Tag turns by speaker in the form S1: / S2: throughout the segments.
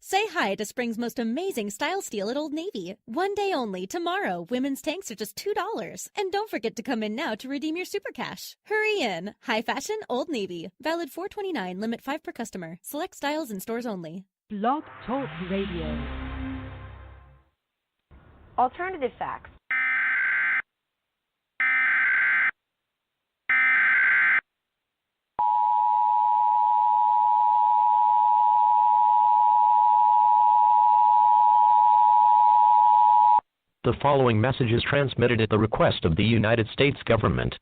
S1: Say hi to spring's most amazing style steal at Old Navy. One day only, tomorrow, women's tanks are just $2. And don't forget to come in now to redeem your super cash. Hurry in. High fashion, Old Navy. Valid $4.29, limit 5 per customer. Select styles and stores only.
S2: Blog Talk Radio.
S3: Alternative facts.
S4: The following message is transmitted at the request of the United States government.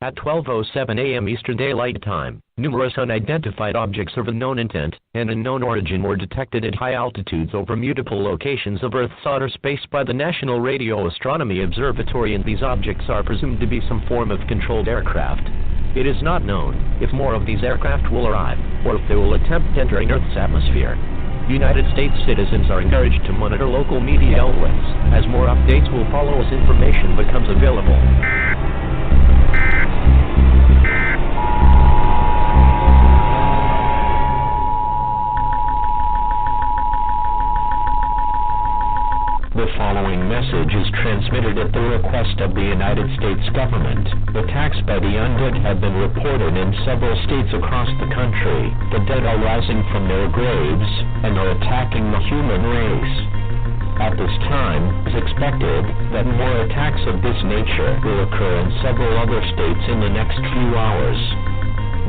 S4: At 12:07 a.m. Eastern Daylight Time, numerous unidentified objects of unknown intent and unknown origin were detected at high altitudes over multiple locations of Earth's outer space by the National Radio Astronomy Observatory, and these objects are presumed to be some form of controlled aircraft. It is not known if more of these aircraft will arrive, or if they will attempt entering Earth's atmosphere. United States citizens are encouraged to monitor local media outlets, as more updates will follow as information becomes available. The following message is transmitted at the request of the United States government. Attacks by the undead have been reported in several states across the country. The dead are rising from their graves and are attacking the human race. At this time, it is expected that more attacks of this nature will occur in several other states in the next few hours.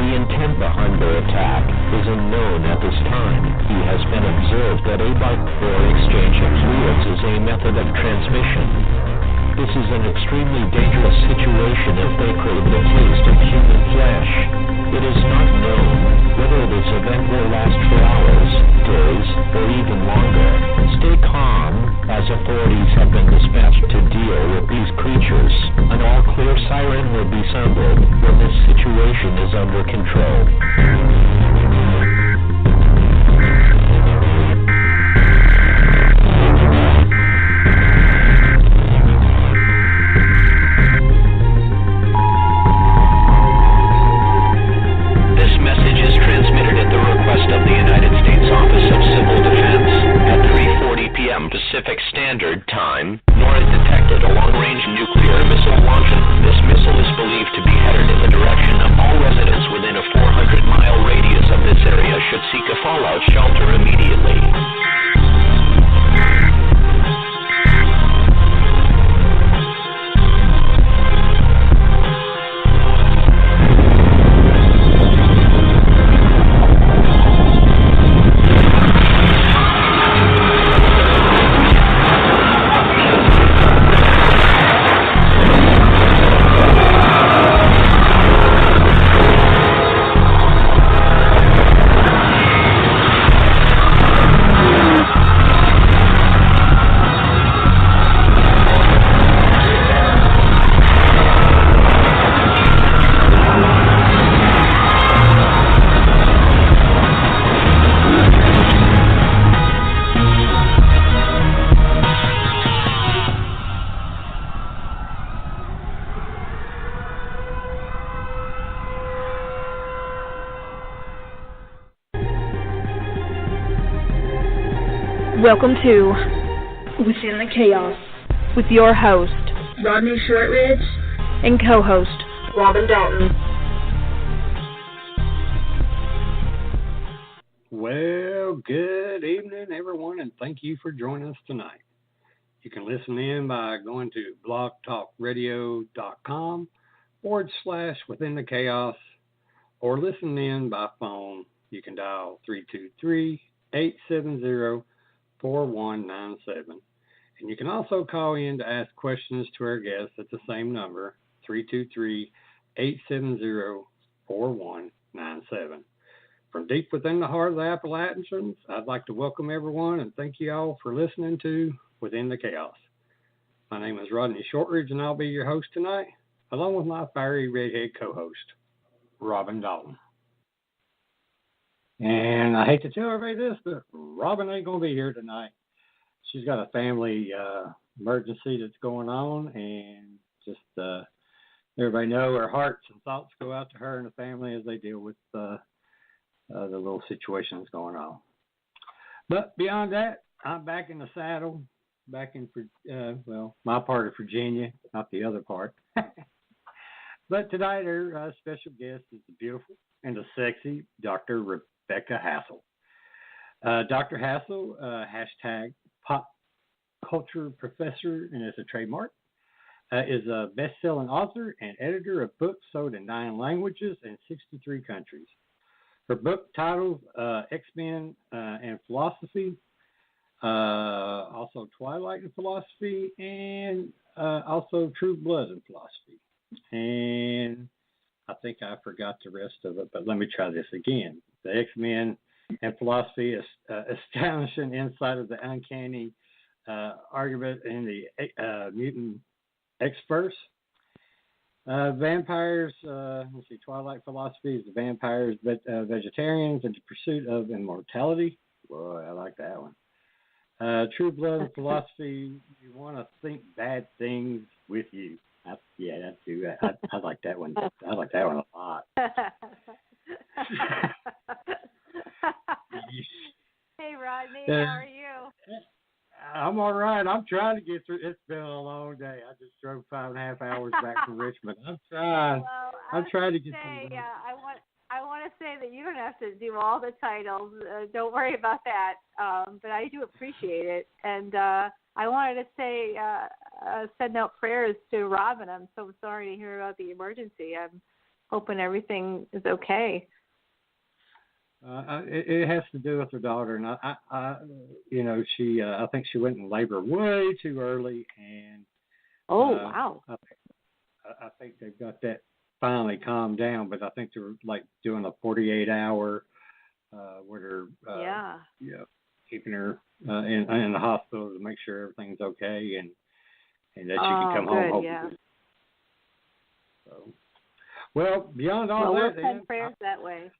S4: The intent behind their attack is unknown at this time. He has been observed that a bite or exchange of fluids is a method of transmission. This is an extremely dangerous situation if they crave the taste of human flesh. It is not known whether this event will last for hours, days, or even longer. Stay calm, as authorities have been dispatched to deal with these creatures. An all-clear siren will be sounded when this situation is under control. Pacific Standard Time, nor is detected a long-range nuclear missile launcher. This missile is believed to be headed in the direction of all residents within a 400-mile radius of this area should seek a fallout shelter immediately.
S2: Welcome to Within the Chaos with your host,
S5: Rodney Shortridge,
S2: and co-host,
S5: Robin Dalton.
S6: Well, good evening, everyone, and thank you for joining us tonight. You can listen in by going to blogtalkradio.com/withinthechaos, or listen in by phone. You can dial 323-870-4197. And you can also call in to ask questions to our guests at the same number, 323-870-4197. From deep within the heart of the Appalachians, I'd like to welcome everyone and thank you all for listening to Within the Chaos. My name is Rodney Shortridge, and I'll be your host tonight, along with my fiery redhead co-host, Robin Dalton. And I hate to tell everybody this, but Robin ain't going to be here tonight. She's got a family emergency that's going on, and just everybody know her hearts and thoughts go out to her and the family as they deal with the little situation that's going on. But beyond that, I'm back in the saddle, back in, my part of Virginia, not the other part. But tonight, our special guest is the beautiful and the sexy Dr. Rebecca Housel. Dr. Housel, hashtag pop culture professor, and it's a trademark, is a best-selling author and editor of books sold in 9 languages and 63 countries. Her book titles X-Men and Philosophy, also Twilight and Philosophy, and also True Blood and Philosophy. And I think I forgot the rest of it, but let me try this again. The X-Men and Philosophy is astonishing insight of the uncanny argument in the mutant X-verse. Vampires, let's see, Twilight Philosophy is the vampires, but vegetarians and the pursuit of immortality. Boy, I like that one. True Blood and Philosophy, you want to think bad things with you. That's too. I like that one. I like that one a lot.
S3: Hey, Rodney, how are you?
S6: I'm all right. I'm trying to get through. It's been a long day. I just drove 5.5 hours back from Richmond. I'm trying.
S3: Well,
S6: I'm trying to get through.
S3: I want to say that you don't have to do all the titles. Don't worry about that. But I do appreciate it. And I wanted to say, send out prayers to Robin. I'm so sorry to hear about the emergency. I'm hoping everything is okay.
S6: It has to do with her daughter, and she. I think she went in labor way too early, and
S3: wow.
S6: I think they've got that finally calmed down, but I think they're like doing a 48-hour where they're keeping her in the hospital to make sure everything's okay and that she can come home. Hopefully.
S3: Yeah.
S6: So, well, beyond all
S3: we'll
S6: that,
S3: send prayers that way.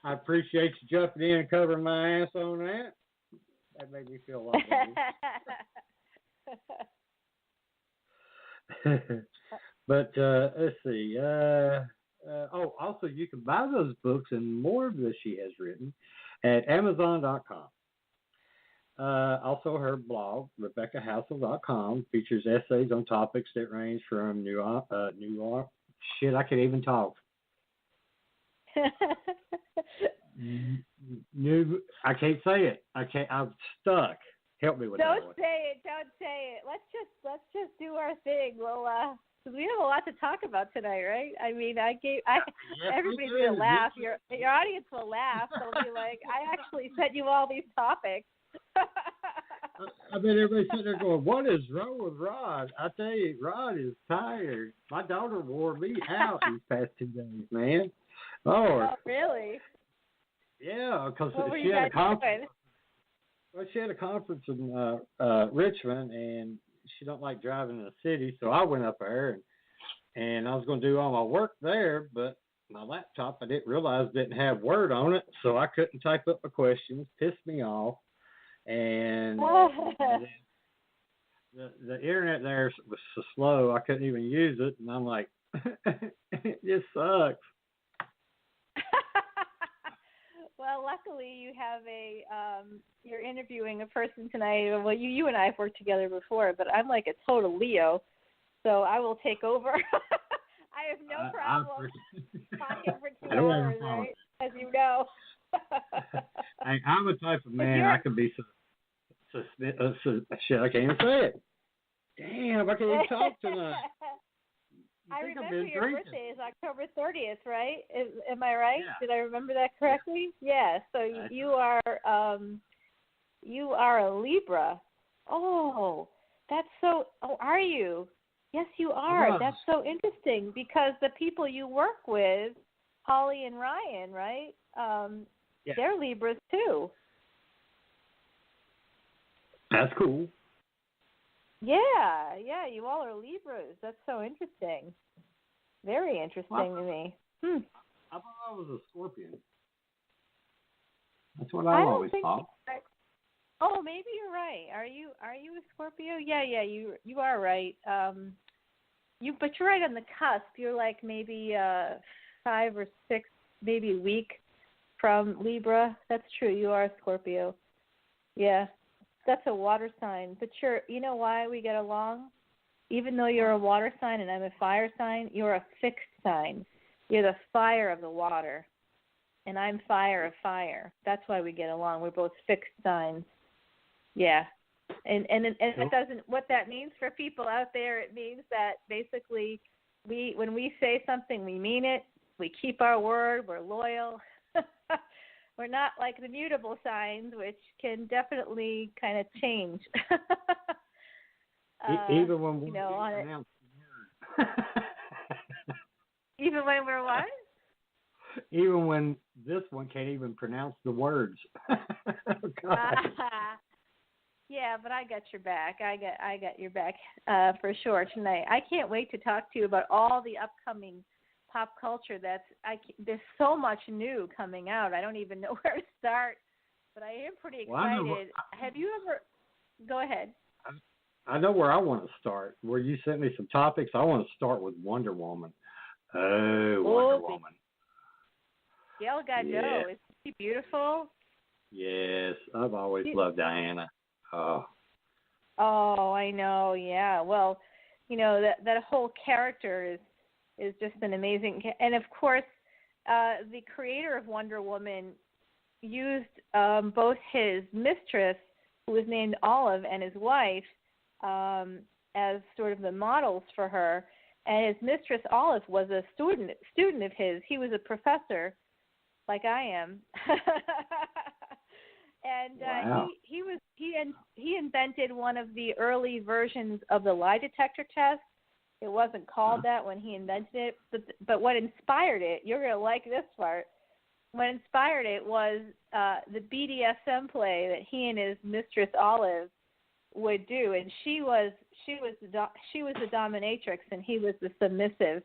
S6: I appreciate you jumping in and covering my ass on that. That made me feel a lot better. But let's see. Also, you can buy those books and more that she has written at Amazon.com. Also, her blog, RebeccaHousel.com, features essays on topics that range from New York. Shit, I can't even talk. I can't say it. I'm stuck. Help me with that one.
S3: Don't say it. Let's just do our thing. Well, because we have a lot to talk about tonight, right? I mean, everybody's gonna laugh. Your audience will laugh. They'll be like, I actually sent you all these topics.
S6: I mean, everybody's sitting there going, what is wrong with Rod? I tell you, Rod is tired. My daughter wore me out these past 2 days, man. Lord.
S3: Oh, really?
S6: Yeah, because
S3: she had a conference.
S6: Well, she had a conference in Richmond, and she don't like driving in the city, so I went up there, and I was going to do all my work there, but my laptop, I didn't realize didn't have Word on it, so I couldn't type up my questions. Pissed me off. And the internet there was so slow, I couldn't even use it. And I'm like, it just sucks.
S3: Well, luckily you have you're interviewing a person tonight. Well, you and I have worked together before, but I'm like a total Leo, so I will take over. I have no problem talking for 2 hours, right? As you know.
S6: I'm the type of man I can be shit. I can't even say it. Damn, I can't even talk tonight.
S3: I remember your birthday is October 30th, right? Am I right? Yeah. Did I remember that correctly? Yeah. So you are a Libra. Oh, that's so. Oh, are you? Yes, you are.
S6: Yeah.
S3: That's so interesting because the people you work with, Holly and Ryan, right? They're Libras too.
S6: That's cool.
S3: Yeah, you all are Libras. That's so interesting. Very interesting to me. I
S6: thought I was a Scorpion. That's what I always thought.
S3: Oh, maybe you're right. Are you a Scorpio? Yeah, you are right. But you're right on the cusp. You're like maybe 5 or 6, maybe a week from Libra. That's true. You are a Scorpio. Yeah, that's a water sign. But you know why we get along? Even though you're a water sign and I'm a fire sign, you're a fixed sign. You're the fire of the water, and I'm fire of fire. That's why we get along. We're both fixed signs. Yeah. And it doesn't. What that means for people out there, it means that basically, when we say something, we mean it. We keep our word. We're loyal. We're not like the mutable signs, which can definitely kind of change.
S6: Even when we pronounce the word.
S3: Even when we're what?
S6: Even when this one can't even pronounce the words. Oh, God.
S3: Yeah, but I got your back. I got your back for sure tonight. I can't wait to talk to you about all the upcoming pop culture. There's so much new coming out. I don't even know where to start, but I am pretty excited. Have you ever? Go ahead.
S6: I know where I want to start. Where you sent me some topics, I want to start with Wonder Woman. Oh, Wonder Woman.
S3: Gal Gadot, is she beautiful?
S6: Yes, I've always loved Diana. Oh,
S3: I know. Yeah. Well, that whole character is just an amazing. And of course, the creator of Wonder Woman used both his mistress, who was named Olive, and his wife as sort of the models for her. And his mistress Olive was a student of his. He was a professor, like I am. And
S6: wow.
S3: he invented one of the early versions of the lie detector test. It wasn't called that when he invented it, but what inspired it, you're going to like this part, what inspired it was the BDSM play that he and his mistress Olive would do, and she was the dominatrix and he was the submissive.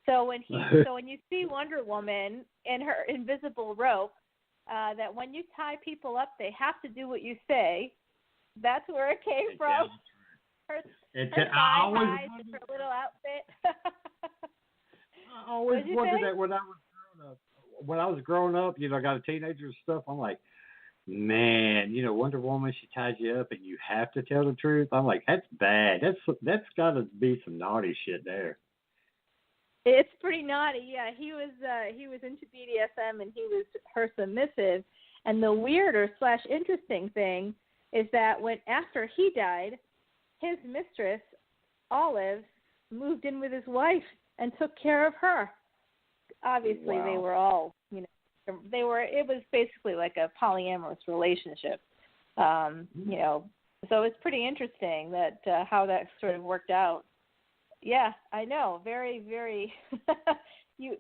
S3: So when you see Wonder Woman and her invisible rope, that when you tie people up, they have to do what you say. That's where it came from. Her thigh highs and her little outfit.
S6: I always wondered that when I was growing up. I got a teenager and stuff. I'm like, man, Wonder Woman, she ties you up and you have to tell the truth. I'm like, that's bad. That's got to be some naughty shit there.
S3: It's pretty naughty, yeah. He was into BDSM and he was her submissive. And the weirder / interesting thing is that after he died, his mistress Olive moved in with his wife and took care of her. Obviously,
S6: wow.
S3: They were all, it was basically like a polyamorous relationship. So it's pretty interesting that how that sort of worked out. Yeah, I know. Very, very.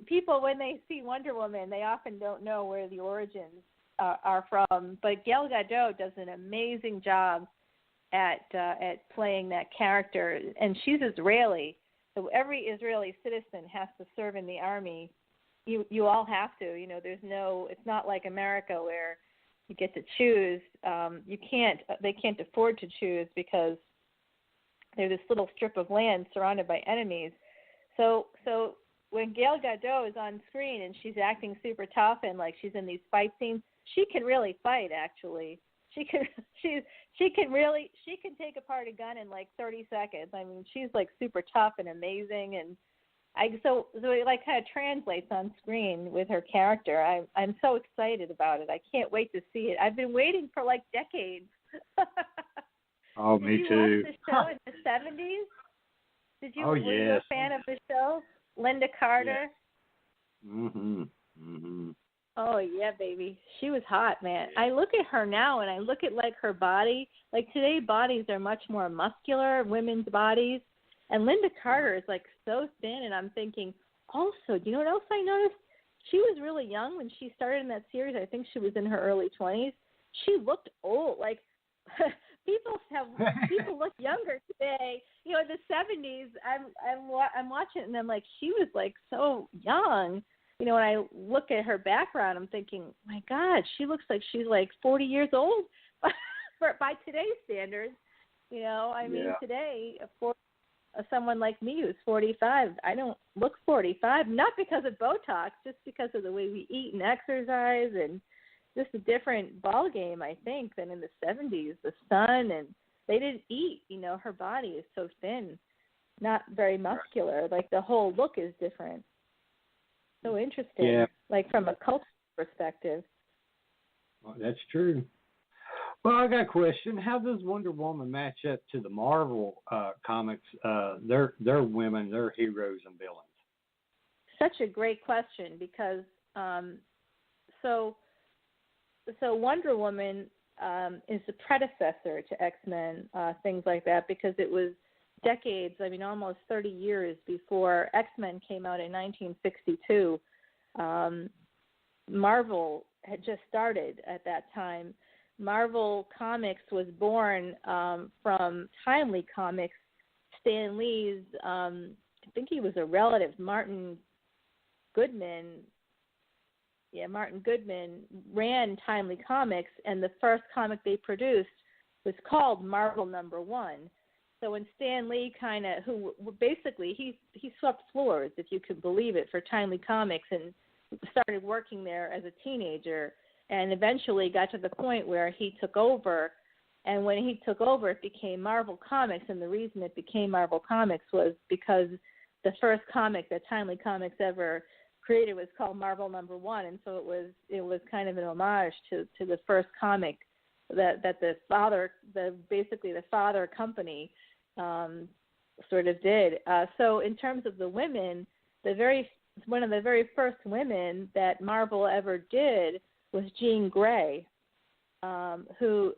S3: People, when they see Wonder Woman, they often don't know where the origins are from. But Gal Gadot does an amazing job at playing that character, and she's Israeli, so every Israeli citizen has to serve in the army. You all have to. It's not like America where you get to choose. They can't afford to choose because they're this little strip of land surrounded by enemies. So when Gal Gadot is on screen and she's acting super tough and like she's in these fight scenes, she can really fight. Actually, she can take apart a gun in like 30 seconds. I mean, she's like super tough and amazing, and so it like kind of translates on screen with her character. I'm so excited about it. I can't wait to see it. I've been waiting for like decades.
S6: Oh, me too.
S3: Did you watch the show in the 70s?
S6: Oh,
S3: were you a fan of the show? Linda Carter?
S6: Yeah. Mm-hmm.
S3: Oh, yeah, baby. She was hot, man. I look at her now, and I look at, like, her body. Like, today, bodies are much more muscular, women's bodies. And Linda Carter is, like, so thin, and I'm thinking, also, do you know what else I noticed? She was really young when she started in that series. I think she was in her early 20s. She looked old. Like, people look younger today. In the 70s, I'm watching it, and I'm like, she was, like, so young. When I look at her background, I'm thinking, my God, she looks like she's like 40 years old by today's standards. Today, someone like me who's 45. I don't look 45, not because of Botox, just because of the way we eat and exercise, and just a different ball game, I think, than in the 70s. The sun, and they didn't eat. You know, her body is so thin, not very muscular. Like the whole look is different. So interesting.
S6: Yeah.
S3: Like from a cultural perspective.
S6: Well, that's true. Well, I got a question. How does Wonder Woman match up to the Marvel comics? Their women, their heroes and villains.
S3: Such a great question because so Wonder Woman is the predecessor to X-Men, things like that, because it was decades, I mean almost 30 years before X-Men came out in 1962. Marvel had just started at that time. Marvel Comics was born from Timely Comics. Stan Lee's, I think he was a relative, Martin Goodman. Yeah, Martin Goodman ran Timely Comics, and the first comic they produced was called Marvel #1. So when Stan Lee who basically he swept floors, if you could believe it, for Timely Comics, and started working there as a teenager, and eventually got to the point where he took over. And when he took over, it became Marvel Comics, and the reason it became Marvel Comics was because the first comic that Timely Comics ever created was called Marvel #1, and so it was kind of an homage to the first comic that the father company sort of did. So in terms of the women, one of the very first women that Marvel ever did was Jean Grey, who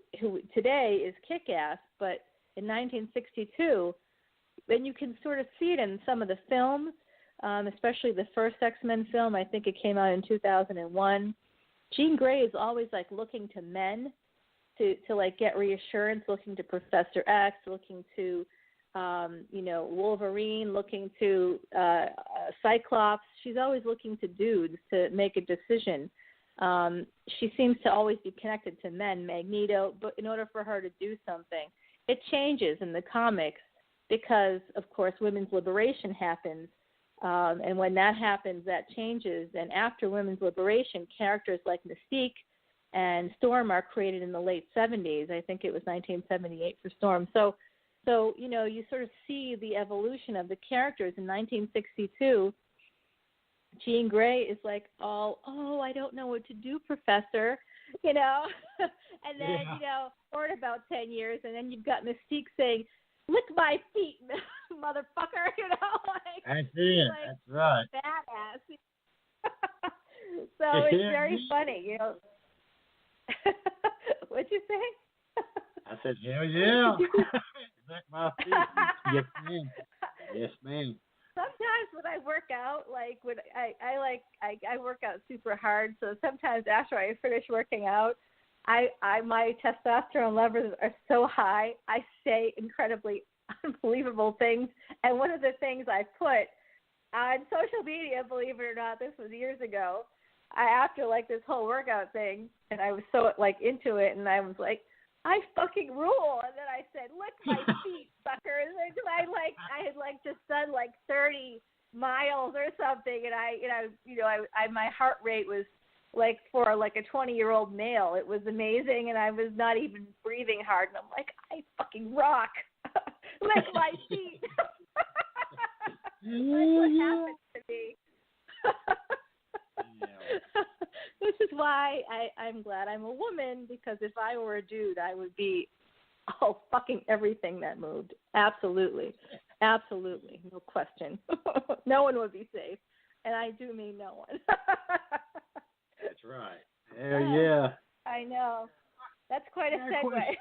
S3: today is kick-ass, but in 1962, then you can sort of see it in some of the films, especially the first X-Men film. I think it came out in 2001. Jean Grey is always like looking to men to like get reassurance, looking to Professor X, looking to Wolverine, looking to Cyclops. She's always looking to dudes to make a decision. She seems to always be connected to men, Magneto, but in order for her to do something, it changes in the comics because, of course, women's liberation happens. And when that happens, that changes. And after women's liberation, characters like Mystique and Storm are created in the late 70s. I think it was 1978 for Storm. So you sort of see the evolution of the characters. In 1962, Jean Grey is like, I don't know what to do, Professor, and then, for about 10 years, and then you've got Mystique saying, lick my feet, motherfucker, like.
S7: I see it,
S3: like,
S7: that's right.
S3: Badass. So it's very funny, What'd you say?
S7: I said, hell yeah. Lick my feet. Yes, ma'am. Yes, ma'am.
S3: Sometimes when I work out, like when I work out super hard, so sometimes after I finish working out, my testosterone levels are so high, I say incredibly unbelievable things. And one of the things I put on social media, believe it or not, this was years ago, after like this whole workout thing, and I was so like into it, and I was like, I fucking rule. And then I said, lick my feet, suckers. And I had like just done like 30 miles or something, and my heart rate was like for like a 20-year-old male. It was amazing, and I was not even breathing hard. And I'm like, I fucking rock. Lick my feet. That's what happened to me. This is why I'm glad I'm a woman, because if I were a dude, I would be fucking everything that moved. Absolutely. Absolutely. No question. No one would be safe. And I do mean no one.
S7: That's right. Hell yeah.
S3: I know. That's quite a segue.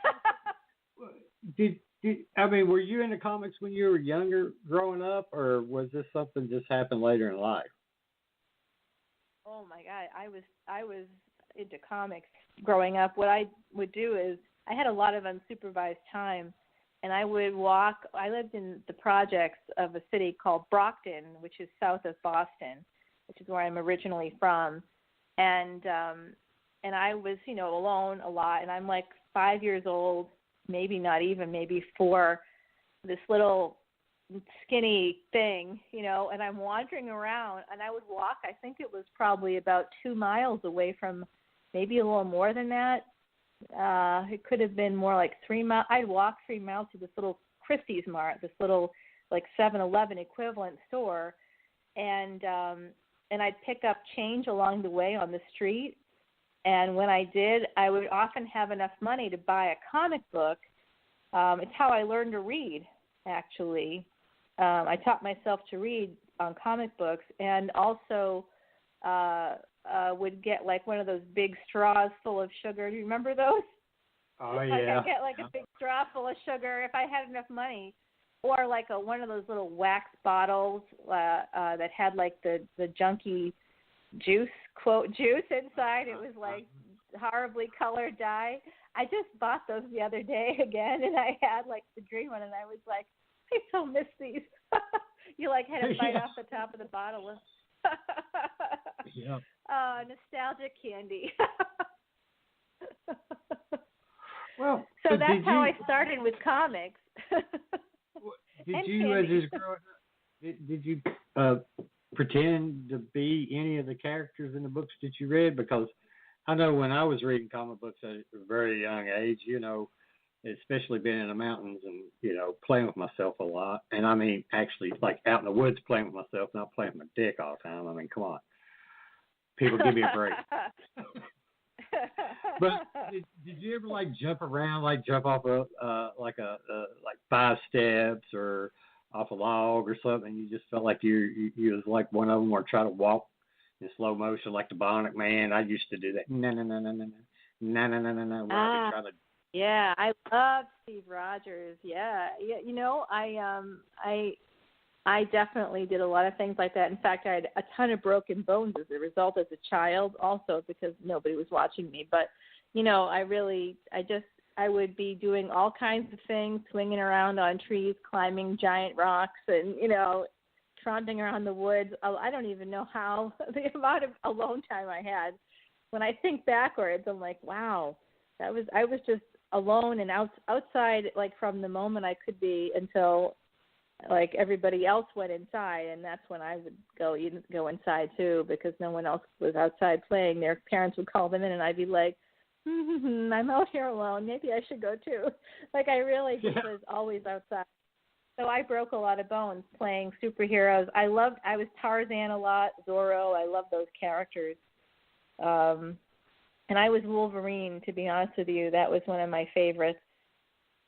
S6: Were you into comics when you were younger growing up, or was this something just happened later in life?
S3: Oh my God, I was into comics growing up. What I would do is I had a lot of unsupervised time, and I would walk. I lived in the projects of a city called Brockton, which is south of Boston, which is where I'm originally from, and I was alone a lot, and I'm like 5 years old, maybe not even, maybe 4. This little skinny thing, you know, and I'm wandering around, and I would walk, I think it was probably about 2 miles away from, maybe a little more than that. It could have been more like 3 miles. I'd walk 3 miles to this little Christie's Mart, this little like 7-Eleven equivalent store, and I'd pick up change along the way on the street. And when I did, I would often have enough money to buy a comic book. It's how I learned to read, actually. I taught myself to read on comic books, and also would get like one of those big straws full of sugar. Do you remember those?
S6: Oh,
S3: Like
S6: yeah.
S3: I'd get like a big straw full of sugar if I had enough money. Or like one of those little wax bottles that had like the junky juice, quote, juice inside. It was like horribly colored dye. I just bought those the other day again, and I had like the green one, and I was like, I so miss these. You like had to bite off the top of the bottle.
S7: Yeah.
S3: Nostalgic candy.
S6: Well,
S3: so that's how I started with comics.
S6: Did you, as you growing up, did you pretend to be any of the characters in the books that you read? Because I know when I was reading comic books at a very young age, you know, especially being in the mountains and, you know, playing with myself a lot. And I mean, actually, like out in the woods playing with myself, not playing with my dick all the time. I mean, come on. People, give me a break. But did you ever like jump around, like jump off like 5 steps or off a log or something? You just felt like you was like one of them, or try to walk in slow motion like the Bionic Man. I used to do that. No.
S3: Yeah, I love Steve Rogers. Yeah, you know, I definitely did a lot of things like that. In fact, I had a ton of broken bones as a result as a child, also because nobody was watching me. But, you know, I would be doing all kinds of things, swinging around on trees, climbing giant rocks, and, you know, tromping around the woods. I don't even know how, the amount of alone time I had. When I think backwards, I'm like, wow, I was just alone and outside, like from the moment I could be until like everybody else went inside, and that's when I would go inside too, because no one else was outside playing. Their parents would call them in, and I'd be like, I'm out here alone. Maybe I should go too. Like I really just was always outside. So I broke a lot of bones playing superheroes. I was Tarzan a lot, Zorro. I love those characters. And I was Wolverine, to be honest with you. That was one of my favorites.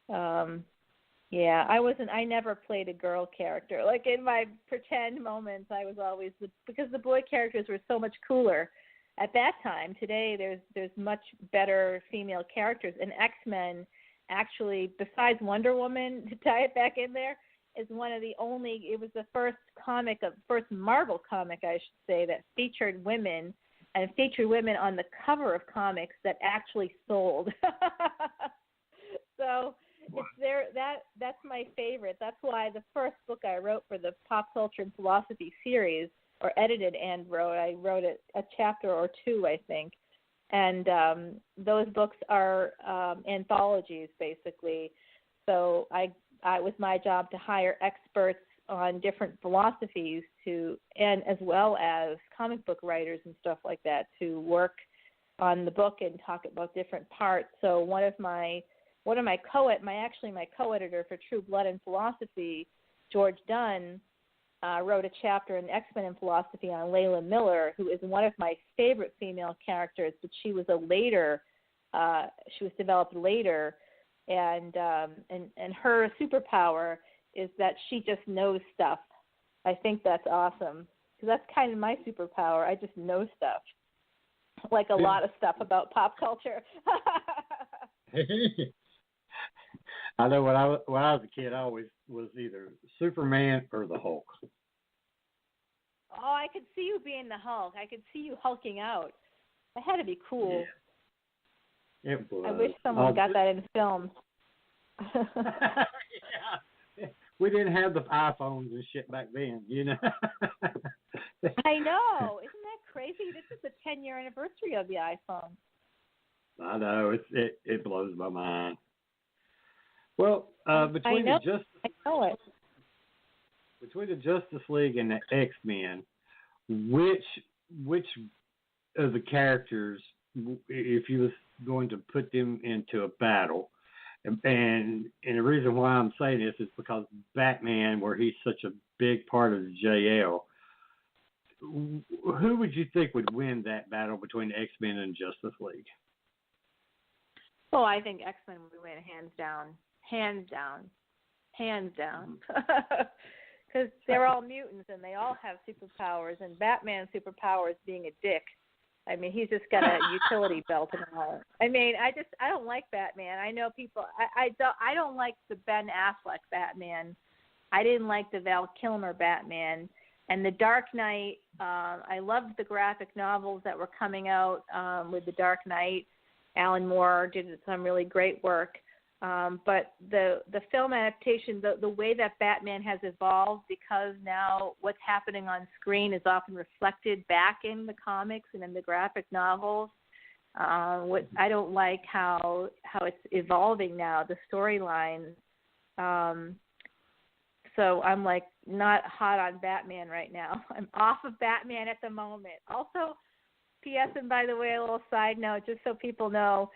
S3: Yeah, I never played a girl character. Like in my pretend moments, I was always because the boy characters were so much cooler at that time. Today, there's much better female characters. And X-Men, actually, besides Wonder Woman, to tie it back in there, is one of the only. It was the first Marvel comic, I should say, that featured women and featured women on the cover of comics that actually sold. So. It's there. That's my favorite. That's why the first book I wrote for the Pop Culture and Philosophy series, or edited and wrote, I wrote a chapter or two, I think. And those books are anthologies, basically. So it was my job to hire experts on different philosophies and as well as comic book writers and stuff like that to work on the book and talk about different parts. So my co-editor for True Blood and Philosophy, George Dunn, wrote a chapter in X-Men and Philosophy on Layla Miller, who is one of my favorite female characters, but she was she was developed later, and her superpower is that she just knows stuff. I think that's awesome, because that's kind of my superpower. I just know stuff, like a lot of stuff about pop culture.
S6: I know when I was a kid, I always was either Superman or the Hulk.
S3: Oh, I could see you being the Hulk. I could see you hulking out. That had to be cool.
S6: Yeah. It was.
S3: I wish someone got that in film.
S6: Yeah. We didn't have the iPhones and shit back then, you know.
S3: I know. Isn't that crazy? This is the 10-year anniversary of the iPhone.
S6: I know. It blows my mind. Well, between
S3: I know
S6: the Justice,
S3: I know it.
S6: between the Justice League and the X-Men, which of the characters, if you was going to put them into a battle, and the reason why I'm saying this is because Batman, where he's such a big part of the JL, who would you think would win that battle between the X-Men and Justice League?
S3: Well, I think X-Men would win hands down. Because they're all mutants and they all have superpowers, and Batman's superpower is being a dick. I mean, he's just got a utility belt and all. I mean, I don't like Batman. I know people. I don't like the Ben Affleck Batman. I didn't like the Val Kilmer Batman. And The Dark Knight, I loved the graphic novels that were coming out with The Dark Knight. Alan Moore did some really great work. But the film adaptation, the way that Batman has evolved, because now what's happening on screen is often reflected back in the comics and in the graphic novels. I don't like how it's evolving now, the storylines. So I'm like not hot on Batman right now. I'm off of Batman at the moment. Also, P.S. and by the way, a little side note, just so people know,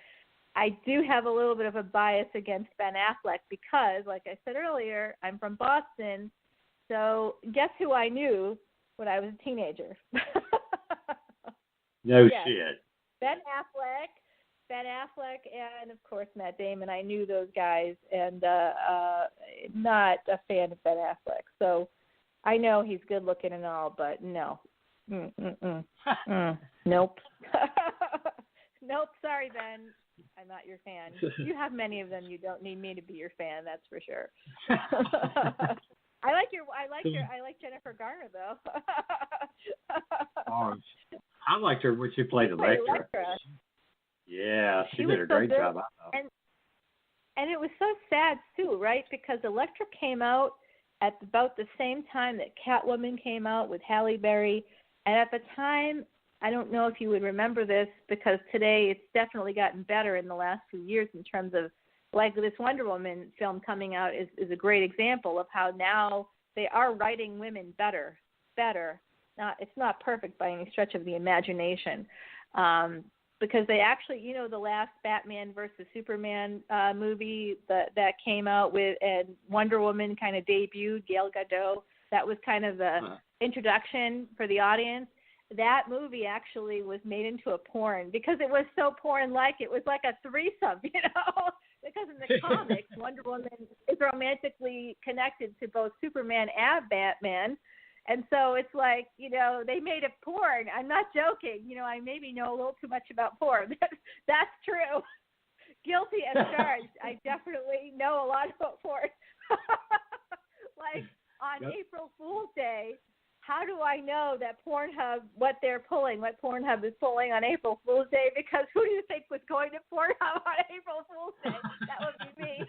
S3: I do have a little bit of a bias against Ben Affleck because, like I said earlier, I'm from Boston. So guess who I knew when I was a teenager?
S6: No shit.
S3: Ben Affleck, and of course Matt Damon. I knew those guys, and not a fan of Ben Affleck. So I know he's good looking and all, but no, nope, nope. Sorry, Ben. I'm not your fan. You have many of them. You don't need me to be your fan. That's for sure. I like Jennifer Garner though.
S6: Oh, I liked her when she played Elektra. Yeah, she did a great job. I thought.
S3: And it was so sad too, right? Because Elektra came out at about the same time that Catwoman came out with Halle Berry, and at the time, I don't know if you would remember this, because today it's definitely gotten better in the last few years in terms of, like, this Wonder Woman film coming out is a great example of how now they are writing women better. It's not perfect by any stretch of the imagination, because they actually, the last Batman versus Superman movie that came out with, and Wonder Woman kind of debuted, Gal Gadot. That was kind of the introduction for the audience. That movie actually was made into a porn because it was so porn-like. It was like a threesome, because in the comics, Wonder Woman is romantically connected to both Superman and Batman. And so it's like, they made a porn. I'm not joking. I maybe know a little too much about porn. That's true. Guilty as charged. I definitely know a lot about porn. Like on April Fool's Day, how do I know that Pornhub, what Pornhub is pulling on April Fool's Day? Because who do you think was going to Pornhub on April Fool's Day? That would be me.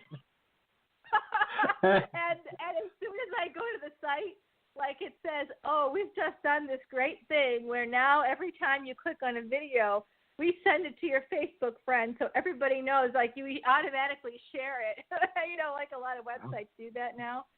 S3: and as soon as I go to the site, like it says, oh, we've just done this great thing where now every time you click on a video, we send it to your Facebook friend so everybody knows, like you automatically share it. Like a lot of websites do that now.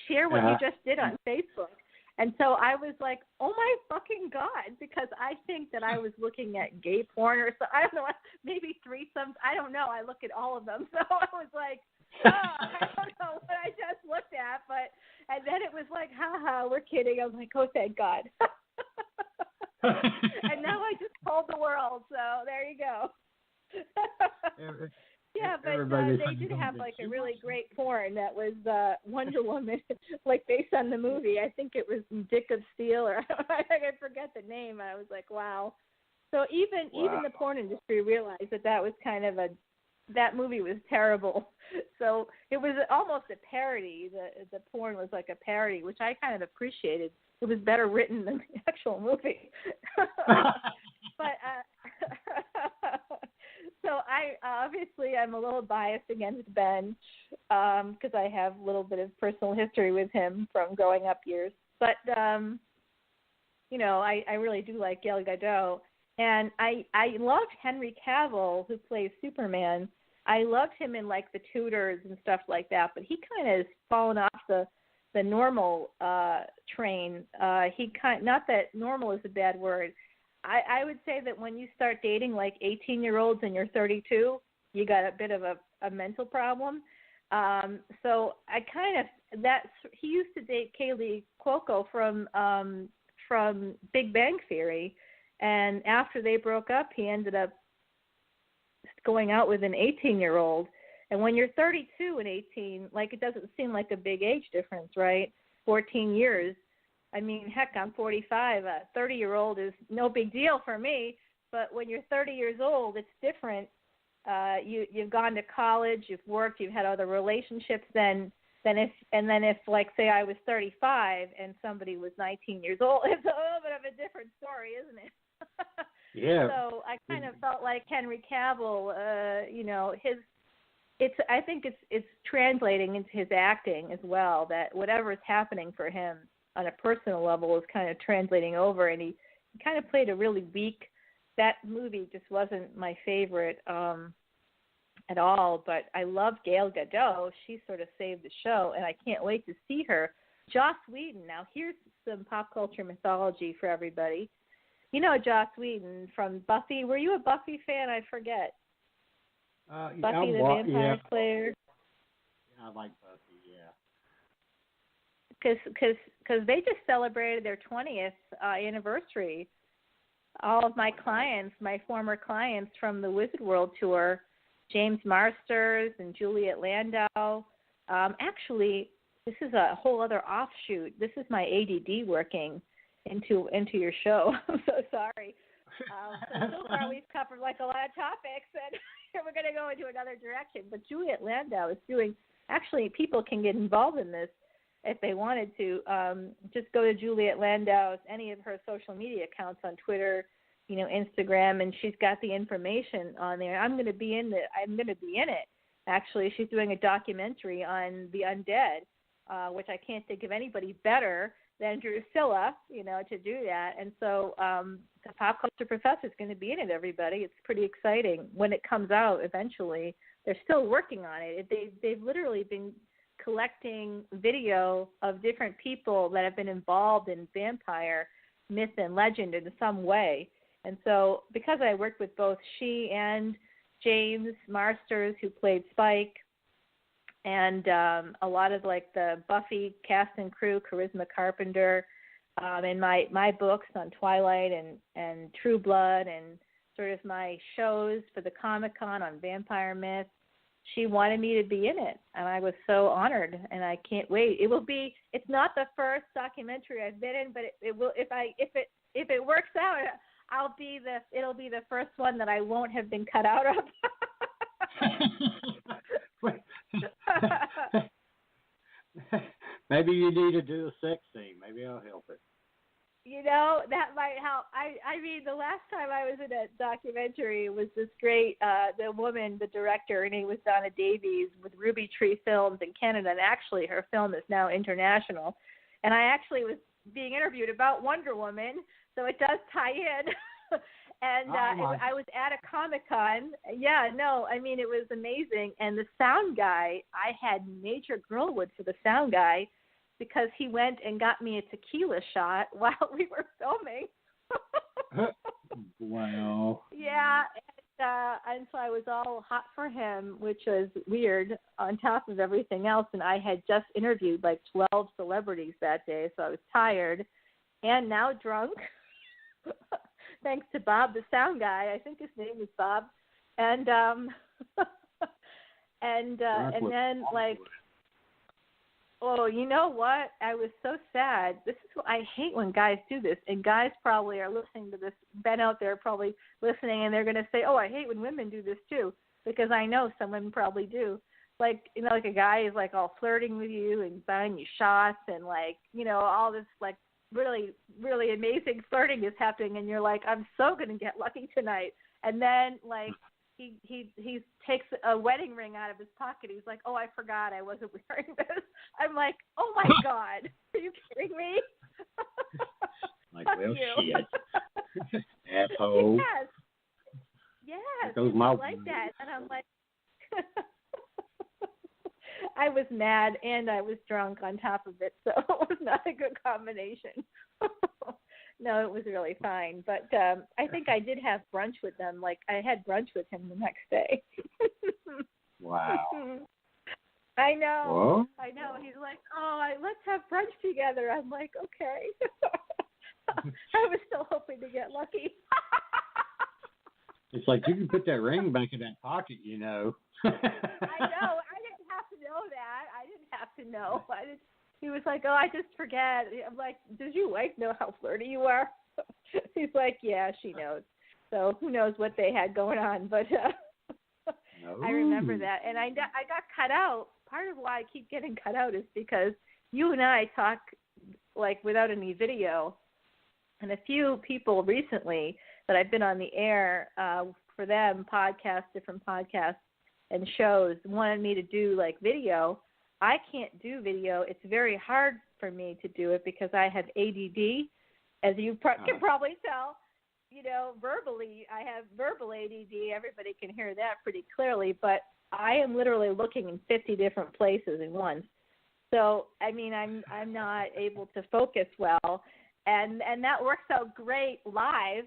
S3: Share what you just did on Facebook. And so I was like, oh my fucking God, because I think that I was looking at gay porn or something. I don't know, maybe threesomes. I don't know. I look at all of them. So I was like, I don't know what I just looked at. And then it was like, haha, we're kidding. I was like, oh, thank God. And now I just told the world. So there you go. Yeah, but they did have like a really great porn that was Wonder Woman, like based on the movie. I think it was Dick of Steel, or I forget the name. I was like, wow. So even the porn industry realized that was kind of that movie was terrible. So it was almost a parody. The porn was like a parody, which I kind of appreciated. It was better written than the actual movie. But so I'm a little biased against Ben because I have a little bit of personal history with him from growing up years. But I really do like Gal Gadot, and I loved Henry Cavill, who plays Superman. I loved him in like The Tudors and stuff like that, but he kind of has fallen off the normal train. Not that normal is a bad word. I would say that when you start dating like 18-year-olds and you're 32, you got a bit of a mental problem. So I kind of he used to date Kaylee Cuoco from Big Bang Theory, and after they broke up, he ended up going out with an 18-year-old. And when you're 32 and 18, like, it doesn't seem like a big age difference, right? 14 years. I mean, heck, I'm 45. A 30-year-old is no big deal for me. But when you're 30 years old, it's different. You've gone to college, you've worked, you've had other relationships. Then if like, say I was 35 and somebody was 19 years old, it's a little bit of a different story, isn't it?
S7: Yeah.
S3: So I kind of felt like Henry Cavill, I think it's translating into his acting as well, that whatever is happening for him on a personal level is kind of translating over, and he kind of played a really weak. That movie just wasn't my favorite at all, but I love Gal Gadot. She sort of saved the show, and I can't wait to see her. Joss Whedon. Now, here's some pop culture mythology for everybody. You know Joss Whedon from Buffy. Were you a Buffy fan? I forget. Buffy the Vampire Slayer.
S7: Yeah, I like Buffy, yeah.
S3: Because they just celebrated their 20th anniversary. All of my clients, my former clients from the Wizard World Tour, James Marsters and Juliet Landau. Actually, this is a whole other offshoot. This is my ADD working into your show. I'm so sorry. So far we've covered like a lot of topics, and we're going to go into another direction. But Juliet Landau is doing. Actually, people can get involved in this if they wanted to. Just go to Juliet Landau's, any of her social media accounts on Twitter, Instagram, and she's got the information on there. I'm going to be in it. Actually, she's doing a documentary on the undead, which I can't think of anybody better than Drusilla, to do that. And so the Pop Culture Professor is going to be in it, everybody. It's pretty exciting when it comes out eventually. They're still working on it. They've literally been collecting video of different people that have been involved in vampire myth and legend in some way. And so because I worked with both she and James Marsters, who played Spike, and a lot of like the Buffy cast and crew, Charisma Carpenter, and my books on Twilight and True Blood, and sort of my shows for the Comic-Con on vampire myth, she wanted me to be in it, and I was so honored, and I can't wait. It's not the first documentary I've been in, but it will, if it works out, it'll be the first one that I won't have been cut out of.
S7: Maybe you need to do a sex scene. Maybe I'll help it.
S3: That might help. I mean, the last time I was in a documentary was this great, the woman, the director, her name was Donna Davies, with Ruby Tree Films in Canada, and actually her film is now international. And I actually was being interviewed about Wonder Woman, so it does tie in. And I was at a Comic-Con. Yeah, no, I mean, it was amazing. And the sound guy, I had major grillwood for the sound guy because he went and got me a tequila shot while we were filming.
S7: Wow.
S3: Yeah, and so I was all hot for him, which was weird on top of everything else. And I had just interviewed like 12 celebrities that day, so I was tired and now drunk. Thanks to Bob, the sound guy. I think his name is Bob. And and then like, oh, you know what? I was so sad. This is what I hate when guys do this. And guys probably are listening to this. Ben out there probably listening, and they're going to say, "Oh, I hate when women do this too," because I know some women probably do. Like, like a guy is like all flirting with you and buying you shots and like, all this like really, really amazing flirting is happening, and you're like, I'm so going to get lucky tonight. And then like he takes a wedding ring out of his pocket. He's like, oh, I forgot I wasn't wearing this. I'm like, oh my God, are you kidding me?
S7: Like, well, shit. Asshole.
S3: Yes.
S7: There goes my
S3: like that. And I'm like, I was mad and I was drunk on top of it, so it was not a good combination. No, it was really fine. But I think I did have brunch with them. Like, I had brunch with him the next day.
S7: Wow.
S3: I know.
S7: Whoa.
S3: I know. He's like, let's have brunch together. I'm like, okay. I was still hoping to get lucky.
S7: It's like you can put that ring back in that pocket,
S3: I know. I didn't have to know that. I didn't have to know. He was like, I just forget. I'm like, does your wife know how flirty you are? He's like, yeah, she knows. So who knows what they had going on. But I remember that. And I got cut out. Part of why I keep getting cut out is because you and I talk, like, without any video. And a few people recently that I've been on the air for them, different podcasts and shows, wanted me to do, like, video. I can't do video. It's very hard for me to do it because I have ADD, as you can probably tell. Verbally, I have verbal ADD. Everybody can hear that pretty clearly, but I am literally looking in 50 different places at once. So, I mean, I'm not able to focus well, and that works out great live,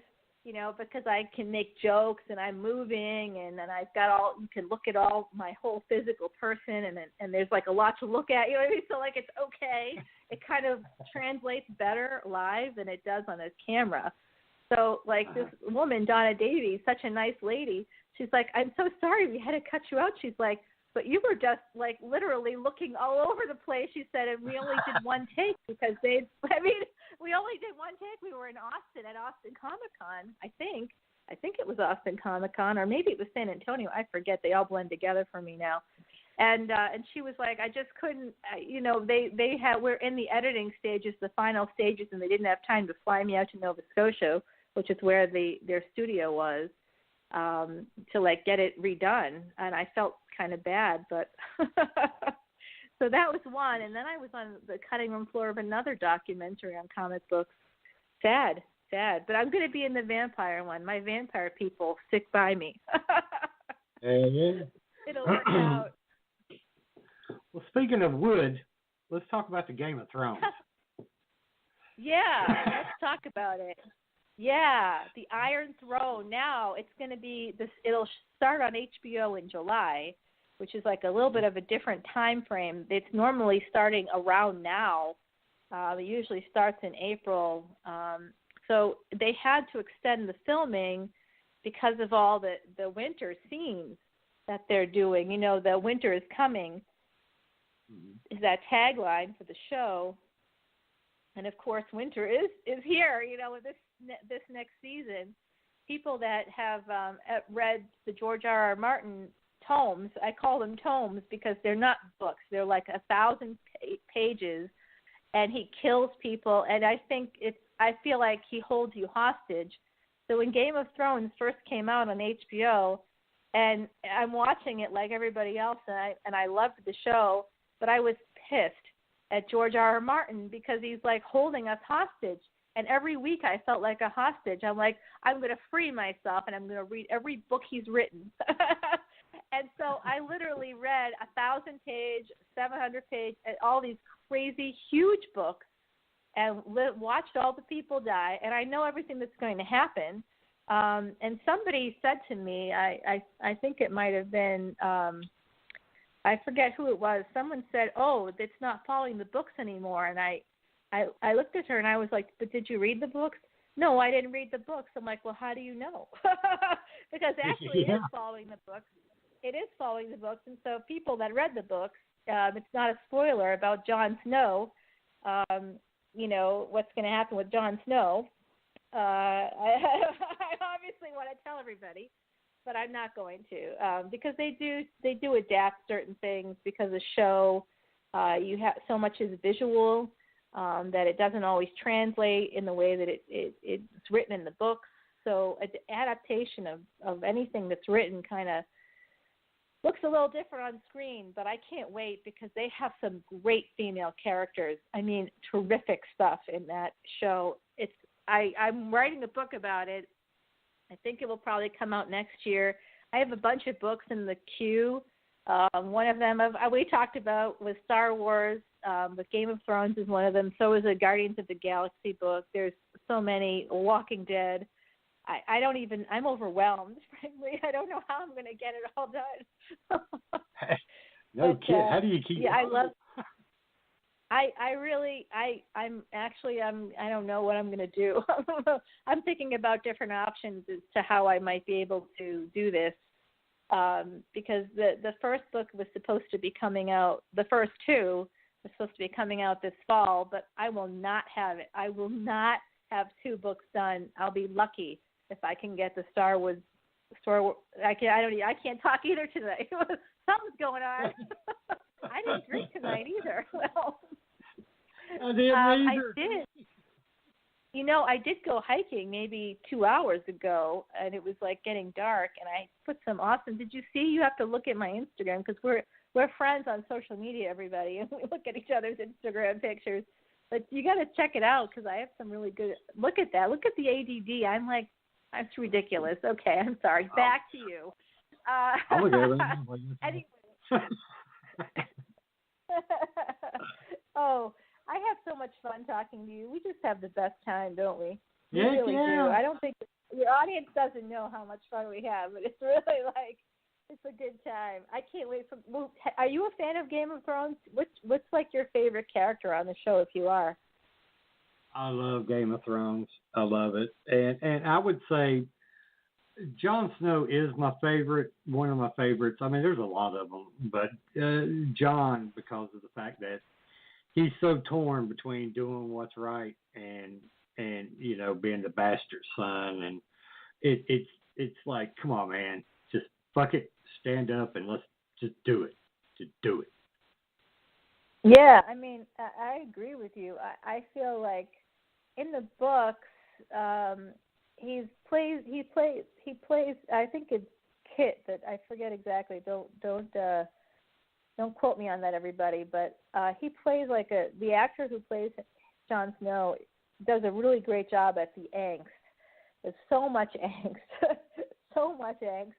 S3: because I can make jokes and I'm moving and then I've got you can look at all my whole physical person and there's like a lot to look at, what I mean? So, like, it's okay. It kind of translates better live than it does on a camera. So, like, this woman, Donna Davies, such a nice lady, she's like, I'm so sorry we had to cut you out. She's like, but you were just, like, literally looking all over the place, she said, and we only did one take because we only did one take. We were in Austin at Austin Comic-Con, I think. I think it was Austin Comic-Con, or maybe it was San Antonio. I forget. They all blend together for me now. And she was like, I just couldn't, we're in the editing stages, the final stages, and they didn't have time to fly me out to Nova Scotia, which is where their studio was, to, like, get it redone. And I felt kind of bad, but so that was one. And then I was on the cutting room floor of another documentary on comic books. Sad. But I'm going to be in the vampire one. My vampire people stick by me.
S7: Yeah.
S3: It'll work out.
S7: Well, speaking of wood, let's talk about the Game of Thrones.
S3: Yeah, let's talk about it. Yeah, the Iron Throne. Now it's going to be this. It'll start on HBO in July, which is like a little bit of a different time frame. It's normally starting around now. It usually starts in April. So they had to extend the filming because of all the winter scenes that they're doing. The winter is coming is that tagline for the show. And, of course, winter is here, this next season. People that have read the George R.R. Martin tomes, I call them tomes because they're not books. They're like 1,000 pages, and he kills people. And I feel like he holds you hostage. So when Game of Thrones first came out on HBO, and I'm watching it like everybody else, and I loved the show, but I was pissed at George R.R. Martin because he's, like, holding us hostage. And every week I felt like a hostage. I'm like, I'm going to free myself, and I'm going to read every book he's written. And so I literally read 1,000-page, 700-page, all these crazy, huge books, and watched all the people die. And I know everything that's going to happen. And somebody said to me, I think it might have been I forget who it was. Someone said, it's not following the books anymore. And I looked at her and I was like, but did you read the books? No, I didn't read the books. I'm like, well, how do you know? Because actually it is following the books. It is following the books. And so people that read the books, it's not a spoiler about Jon Snow, what's going to happen with Jon Snow. I obviously want to tell everybody, but I'm not going to because they do adapt certain things because the show you have so much is visual that it doesn't always translate in the way that it's written in the books. So an adaptation of anything that's written kind of looks a little different on screen, but I can't wait because they have some great female characters. I mean, terrific stuff in that show. I'm writing a book about it. I think it will probably come out next year. I have a bunch of books in the queue One of them we talked about was Star Wars, with Game of Thrones is one of them. So is a Guardians of the Galaxy book. There's so many. Walking Dead. I'm overwhelmed, frankly. I don't know how I'm going to get it all done.
S6: No kid. How do you keep?
S3: Yeah, I don't know what I'm going to do. I'm thinking about different options as to how I might be able to do this. Because the first book was supposed to be coming out, the first two were supposed to be coming out this fall, but I will not have it. I will not have 2 books done. I'll be lucky if I can get the Star Wars. I can't talk either tonight. Something's going on. I didn't drink tonight either. Well,
S7: I didn't either.
S3: I did. You know, I did go hiking maybe 2 hours ago, and it was like getting dark, and I put some awesome. Did you see? You have to look at my Instagram because we're friends on social media, everybody, and we look at each other's Instagram pictures. But you got to check it out because I have some really good. Look at that. Look at the ADD. I'm like, that's ridiculous. Okay, I'm sorry. Back to you.
S7: I'm okay.
S3: Anyway. Oh. I have so much fun talking to you. We just have the best time, don't we? We really do. I don't think your audience doesn't know how much fun we have, but it's really it's a good time. I can't wait for. Well, are you a fan of Game of Thrones? What's like your favorite character on the show, if you are?
S6: I love Game of Thrones. I love it, and I would say Jon Snow is my favorite. One of my favorites. I mean, there's a lot of them, but Jon, because of the fact that he's so torn between doing what's right and being the bastard son, and it's like, come on, man, just fuck it, stand up and let's just do it. Just do it.
S3: Yeah, I mean, I agree with you. I feel like in the books, he plays. I think it's Kit, but I forget exactly. Don't quote me on that, everybody, but he plays the actor who plays Jon Snow does a really great job at the angst. There's so much angst, so much angst.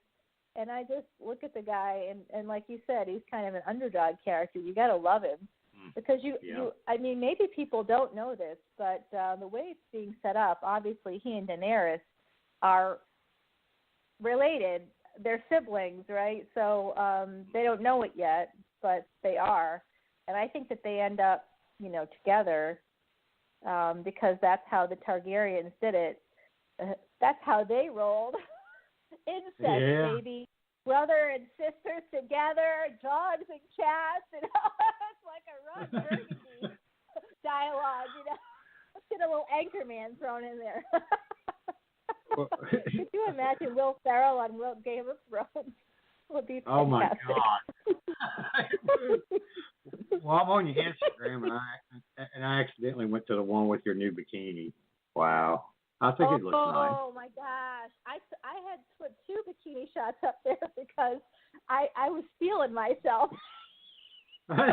S3: And I just look at the guy, and like you said, he's kind of an underdog character. You got to love him because I mean, maybe people don't know this, but the way it's being set up, obviously he and Daenerys are related. They're siblings, right? So they don't know it yet, but they are. And I think that they end up, together because that's how the Targaryens did it. That's how they rolled. Incest, baby. Brother and sisters together, dogs and cats. It's like a Ron Burgundy dialogue, Let's get a little Anchorman thrown in there. Could you imagine Will Ferrell on Game of Thrones? Would be fantastic.
S6: Oh my God! Well, I'm on your Instagram, and I accidentally went to the one with your new bikini. Wow, I think it looks nice.
S3: Oh my gosh! I had put 2 bikini shots up there because I was feeling myself.
S6: I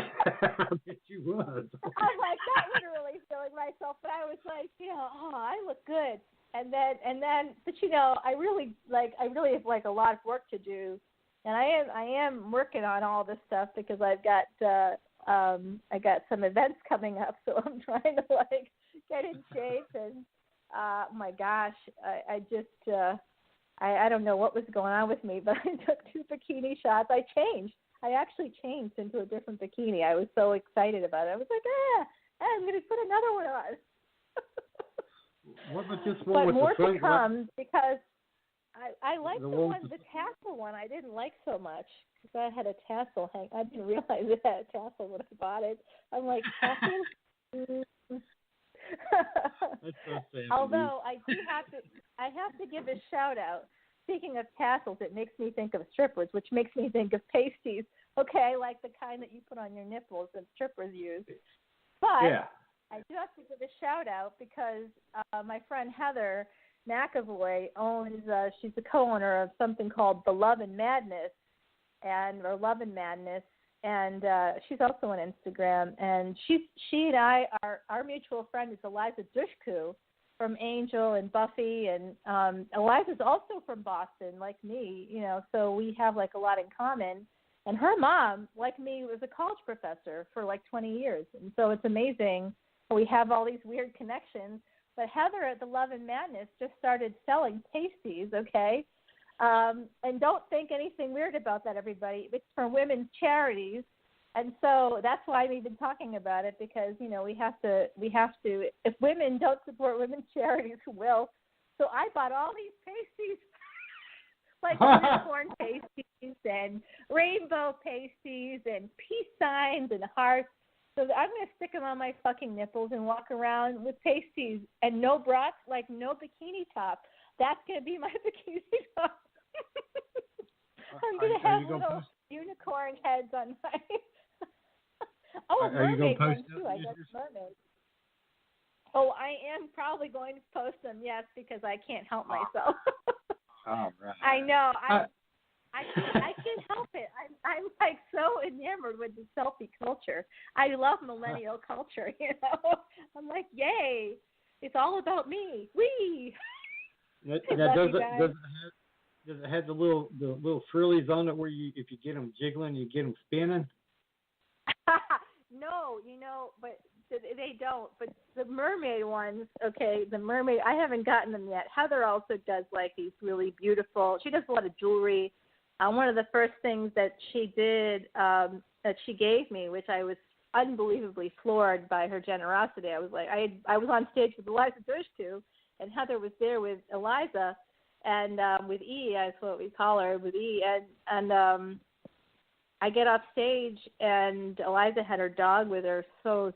S6: bet you was.
S3: I'm like, not literally feeling myself, but I was like, I look good. And then, but I really have a lot of work to do, and I am working on all this stuff because I've got I got some events coming up, so I'm trying to get in shape. And my gosh, I just I don't know what was going on with me, but I took 2 bikini shots. I actually changed into a different bikini. I was so excited about it. I was like, I'm going to put another one on.
S6: What about this one with
S3: more
S6: the sun?
S3: To come because I like the tassel one. I didn't like so much because I had a tassel hang. I didn't realize it had a tassel when I bought it. I'm like, tassel?
S6: That's so sad.
S3: Although I have to give a shout out. Speaking of tassels, it makes me think of strippers, which makes me think of pasties. Okay, like the kind that you put on your nipples that strippers use. But
S6: yeah.
S3: I do have to give a shout out because my friend Heather McAvoy owns. She's the co-owner of something called The Love and Madness, or Love and Madness, and she's also on Instagram. And she and I, our mutual friend is Eliza Dushku from Angel and Buffy, and Eliza's also from Boston, like me. So we have a lot in common.
S8: And her mom, like me, was a college professor for like 20 years. And so it's amazing. We have all these weird connections. But Heather at the Love and Madness just started selling pasties, okay? And don't think anything weird about that, everybody. It's for women's charities. And so that's why we've been talking about it, because, you know, we have to, if women don't support women's charities, who will? So I bought all these pasties, like unicorn pasties and rainbow pasties and peace signs and hearts. So I'm going to stick them on my fucking nipples and walk around with pasties and no bras, like no bikini top. That's going to be my bikini top. I'm going to have little unicorn heads on my... Oh, a mermaid one, too. I guess mermaid. Oh, I am probably going to post them, yes, because I can't help myself.
S7: All right.
S8: I know. I can't help it. I'm like so enamored with the selfie culture. I love millennial culture, you know. I'm like, yay. It's all about me. Wee.
S6: Does it have the little frillies on it where you, if you get them jiggling, you get them spinning?
S8: No, you know, but they don't. But the mermaid ones, okay, the mermaid, I haven't gotten them yet. Heather also does like these really beautiful, she does a lot of jewelry. One of the first things that she did, that she gave me, which I was unbelievably floored by her generosity. I was like, I was on stage with Eliza Dushku, and Heather was there with Eliza, and with E, that's what we call her, with E, and I get off stage, and Eliza had her dog with her, so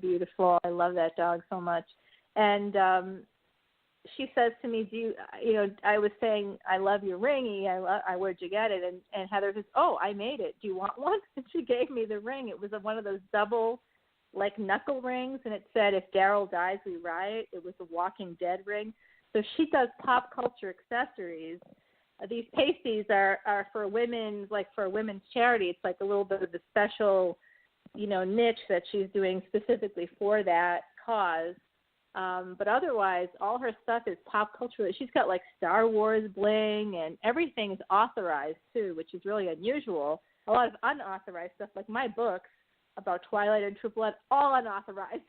S8: beautiful. I love that dog so much. And she says to me, I was saying, I love your ring, E. Where'd you get it? And Heather says, oh, I made it. Do you want one? And she gave me the ring. It was one of those double, like, knuckle rings, and it said, if Daryl dies, we riot. It was a Walking Dead ring. So she does pop culture accessories. These pasties are for women, like for a women's charity. It's like a little bit of the special, niche that she's doing specifically for that cause. But otherwise, all her stuff is pop culture. She's got like Star Wars bling, and everything's authorized too, which is really unusual. A lot of unauthorized stuff, like my books about Twilight and True Blood, all unauthorized.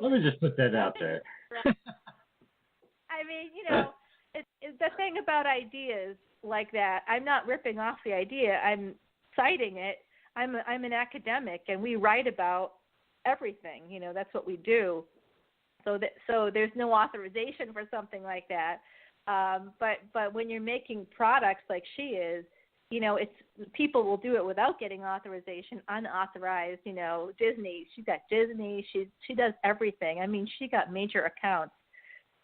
S7: Let me just put that out there.
S8: I mean, it's the thing about ideas like that. I'm not ripping off the idea. I'm citing it. I'm an academic, and we write about everything. That's what we do. So there's no authorization for something like that. But when you're making products like she is, it's people will do it without getting authorization, unauthorized. Disney. She's got Disney. She does everything. I mean, she got major accounts.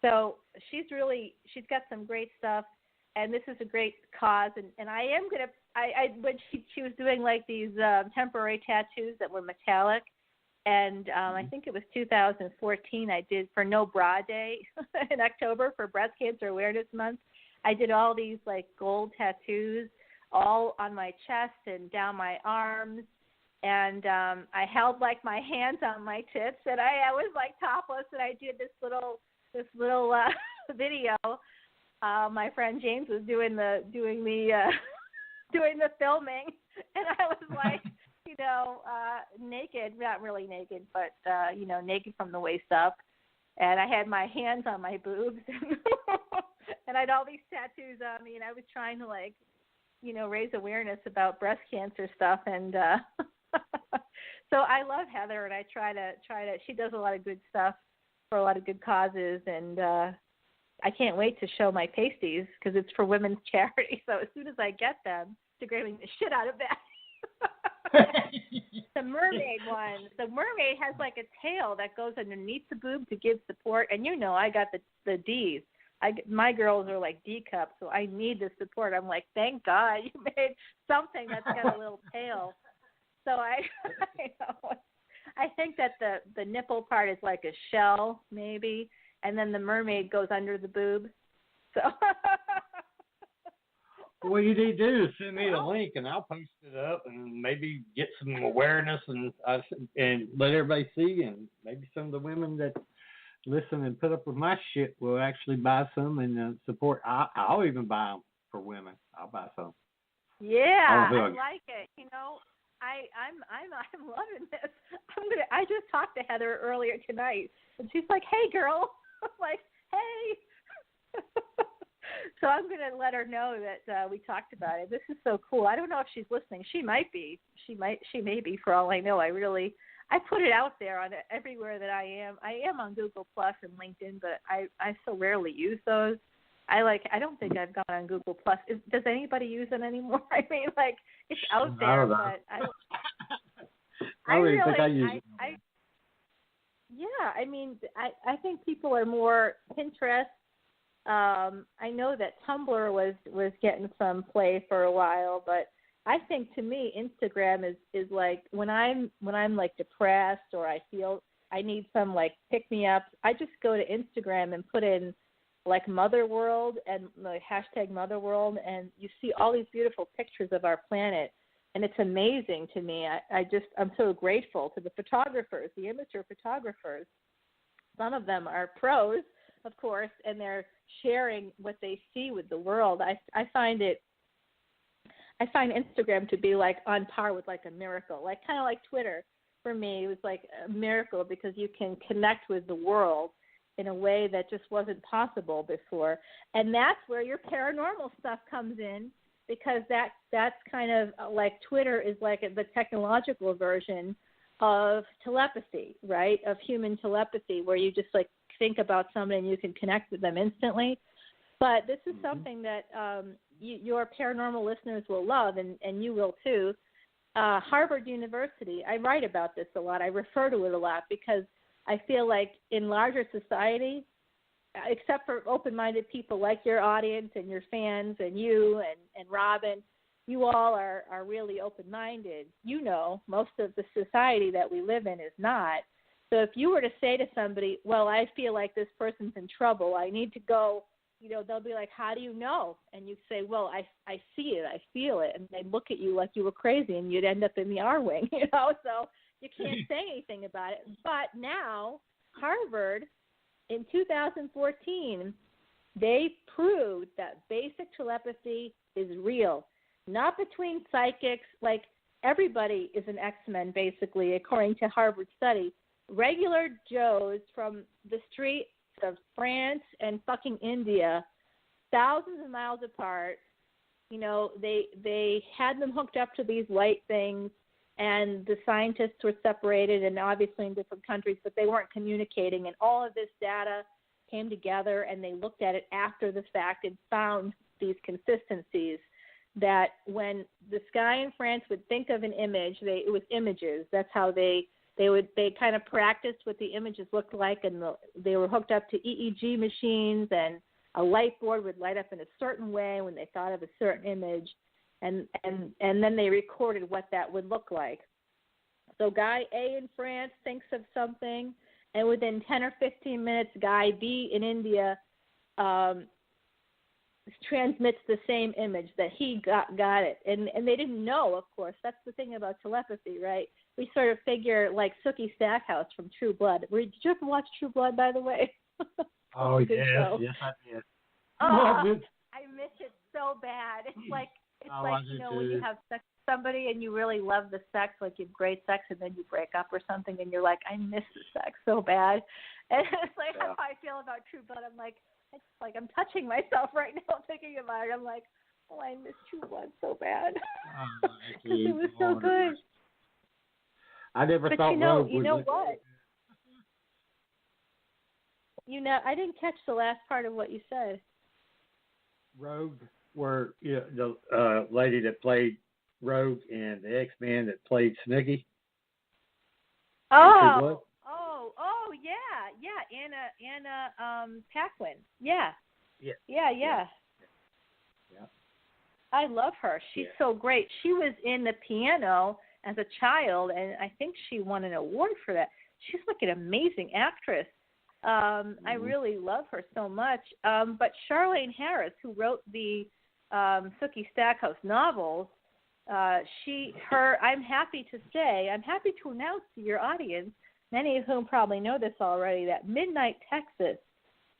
S8: So she's got some great stuff, and this is a great cause. And I am gonna. When she was doing like these temporary tattoos that were metallic, and I think it was 2014. I did for No Bra Day in October for Breast Cancer Awareness Month. I did all these like gold tattoos, all on my chest and down my arms, and I held like my hands on my tits, and I was like topless, and I did this little video. My friend James was doing the filming, and I was like, naked, not really naked, but naked from the waist up, and I had my hands on my boobs, and I had all these tattoos on me, and I was trying to raise awareness about breast cancer stuff, and so I love Heather, and I try to. She does a lot of good stuff for a lot of good causes, and I can't wait to show my pasties because it's for women's charity. So as soon as I get them, Instagramming the shit out of that. The mermaid one. The mermaid has like a tail that goes underneath the boob to give support, and I got the D's. My girls are like D cups, so I need the support. I'm like, thank God you made something that's got a little tail. So I think that the nipple part is like a shell, maybe, and then the mermaid goes under the boob. So.
S6: What you need to do is send me a link, and I'll post it up, and maybe get some awareness, and let everybody see, and maybe some of the women that listen and put up with my shit will actually buy some and support. I'll even buy them for women. I'll buy some.
S8: Yeah,
S7: Oh,
S8: I
S7: good.
S8: like it. I'm loving this. I just talked to Heather earlier tonight, and she's like, "Hey, girl." I'm like, "Hey." So I'm gonna let her know that we talked about it. This is so cool. I don't know if she's listening. She might be. She may be. For all I know, I put it out there on everywhere that I am. I am on Google Plus and LinkedIn, but I so rarely use those. I don't think I've gone on Google Plus. Does anybody use it anymore? I mean, it's out there,
S7: I don't know.
S8: but
S7: I don't even think I use it.
S8: Yeah, I mean, I think people are more Pinterest. I know that Tumblr was getting some play for a while, but I think to me Instagram is like when I'm like depressed or I feel I need some like pick me up, I just go to Instagram and put in like Mother World and like hashtag Mother World, and you see all these beautiful pictures of our planet, and it's amazing to me. I'm so grateful to the photographers, the amateur photographers. Some of them are pros, of course, and they're sharing what they see with the world. I find Instagram to be like on par with like a miracle, like kind of like Twitter. For me, it was like a miracle because you can connect with the world in a way that just wasn't possible before. And that's where your paranormal stuff comes in, because that's kind of like Twitter is like the technological version of telepathy, right? Of human telepathy, where you just like think about somebody and you can connect with them instantly. But this is something that your paranormal listeners will love, and you will too. Harvard University, I write about this a lot. I refer to it a lot because I feel like in larger society, except for open-minded people like your audience and your fans and you and Robin, you all are really open-minded. You know, most of the society that we live in is not. So if you were to say to somebody, well, I feel like this person's in trouble, I need to go, they'll be like, how do you know? And you say, well, I see it, I feel it. And they'd look at you like you were crazy and you'd end up in the R wing, so you can't say anything about it. But now, Harvard, in 2014, they proved that basic telepathy is real. Not between psychics, like everybody is an X-Men, basically, according to Harvard study. Regular Joes from the streets of France and fucking India, thousands of miles apart, they had them hooked up to these light things, and the scientists were separated and obviously in different countries, but they weren't communicating. And all of this data came together, and they looked at it after the fact and found these consistencies that when this guy in France would think of an image, it was images. That's how they kind of practiced what the images looked like, and they were hooked up to EEG machines, and a light board would light up in a certain way when they thought of a certain image. And then they recorded what that would look like. So guy A in France thinks of something, and within 10 or 15 minutes, guy B in India transmits the same image that he got it. And they didn't know, of course. That's the thing about telepathy, right? We sort of figure like Sookie Stackhouse from True Blood. Did you ever watch True Blood, by the way?
S7: Oh, yes,
S8: show.
S7: yes, I did.
S8: Oh, I miss it so bad. It's like when you have sex with somebody and you really love the sex, like you have great sex, and then you break up or something, and you're like, I miss the sex so bad. And it's like how I feel about True Blood. I'm like, it's like I'm touching myself right now thinking about it. I'm like, oh, I miss True Blood so bad. Because it was so good.
S7: I never
S8: but
S7: thought
S8: you know,
S7: Rogue
S8: you
S7: was
S8: know what? I didn't catch the last part of what you said.
S7: Rogue, where the lady that played Rogue and the X-Men that played Snooki.
S8: Oh, Anna Paquin. Yeah. I love her. She's so great. She was in The Piano as a child, and I think she won an award for that. She's like an amazing actress. I really love her so much. But Charlaine Harris, who wrote the Sookie Stackhouse novels, I'm happy to announce to your audience, many of whom probably know this already, that Midnight Texas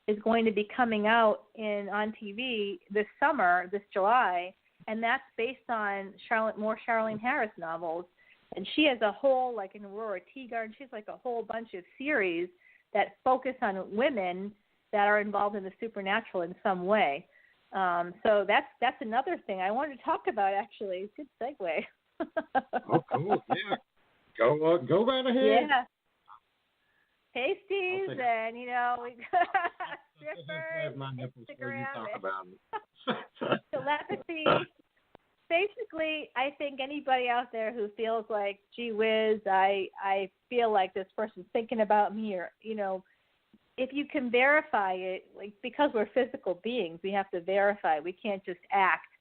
S8: is going to be coming out on TV this summer, this July, and that's based on Charlene Harris novels. And she has a whole, like in Aurora Teagarden, she's like a whole bunch of series that focus on women that are involved in the supernatural in some way. So that's another thing I wanted to talk about, actually. Good segue.
S7: Oh, cool. Yeah. Go right ahead.
S8: Yeah. Pasties and, strippers, Instagram, telepathy. Basically, I think anybody out there who feels like, gee whiz, I feel like this person's thinking about me, or, if you can verify it, like, because we're physical beings, we have to verify. We can't just act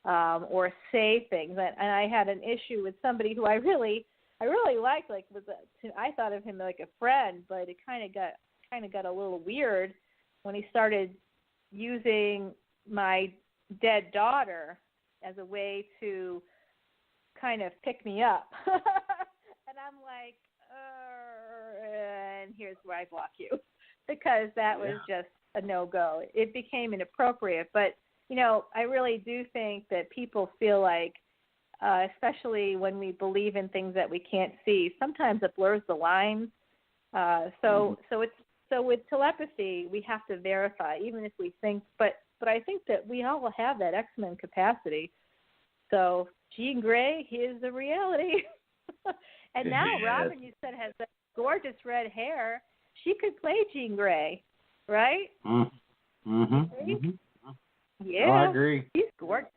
S8: or say things. And I had an issue with somebody who I really liked. I thought of him like a friend, but it kind of got a little weird when he started using my dead daughter as a way to kind of pick me up. And I'm like, and here's where I block you, because that was just a no-go. It became inappropriate. But, I really do think that people feel like, especially when we believe in things that we can't see, sometimes it blurs the lines. So with telepathy, we have to verify, even if we think, but I think that we all have that X-Men capacity. So Jean Grey, here's the reality. And now Robin, you said, has that gorgeous red hair. She could play Jean Grey, right? Yeah.
S7: Oh, I agree.
S8: She's gorgeous.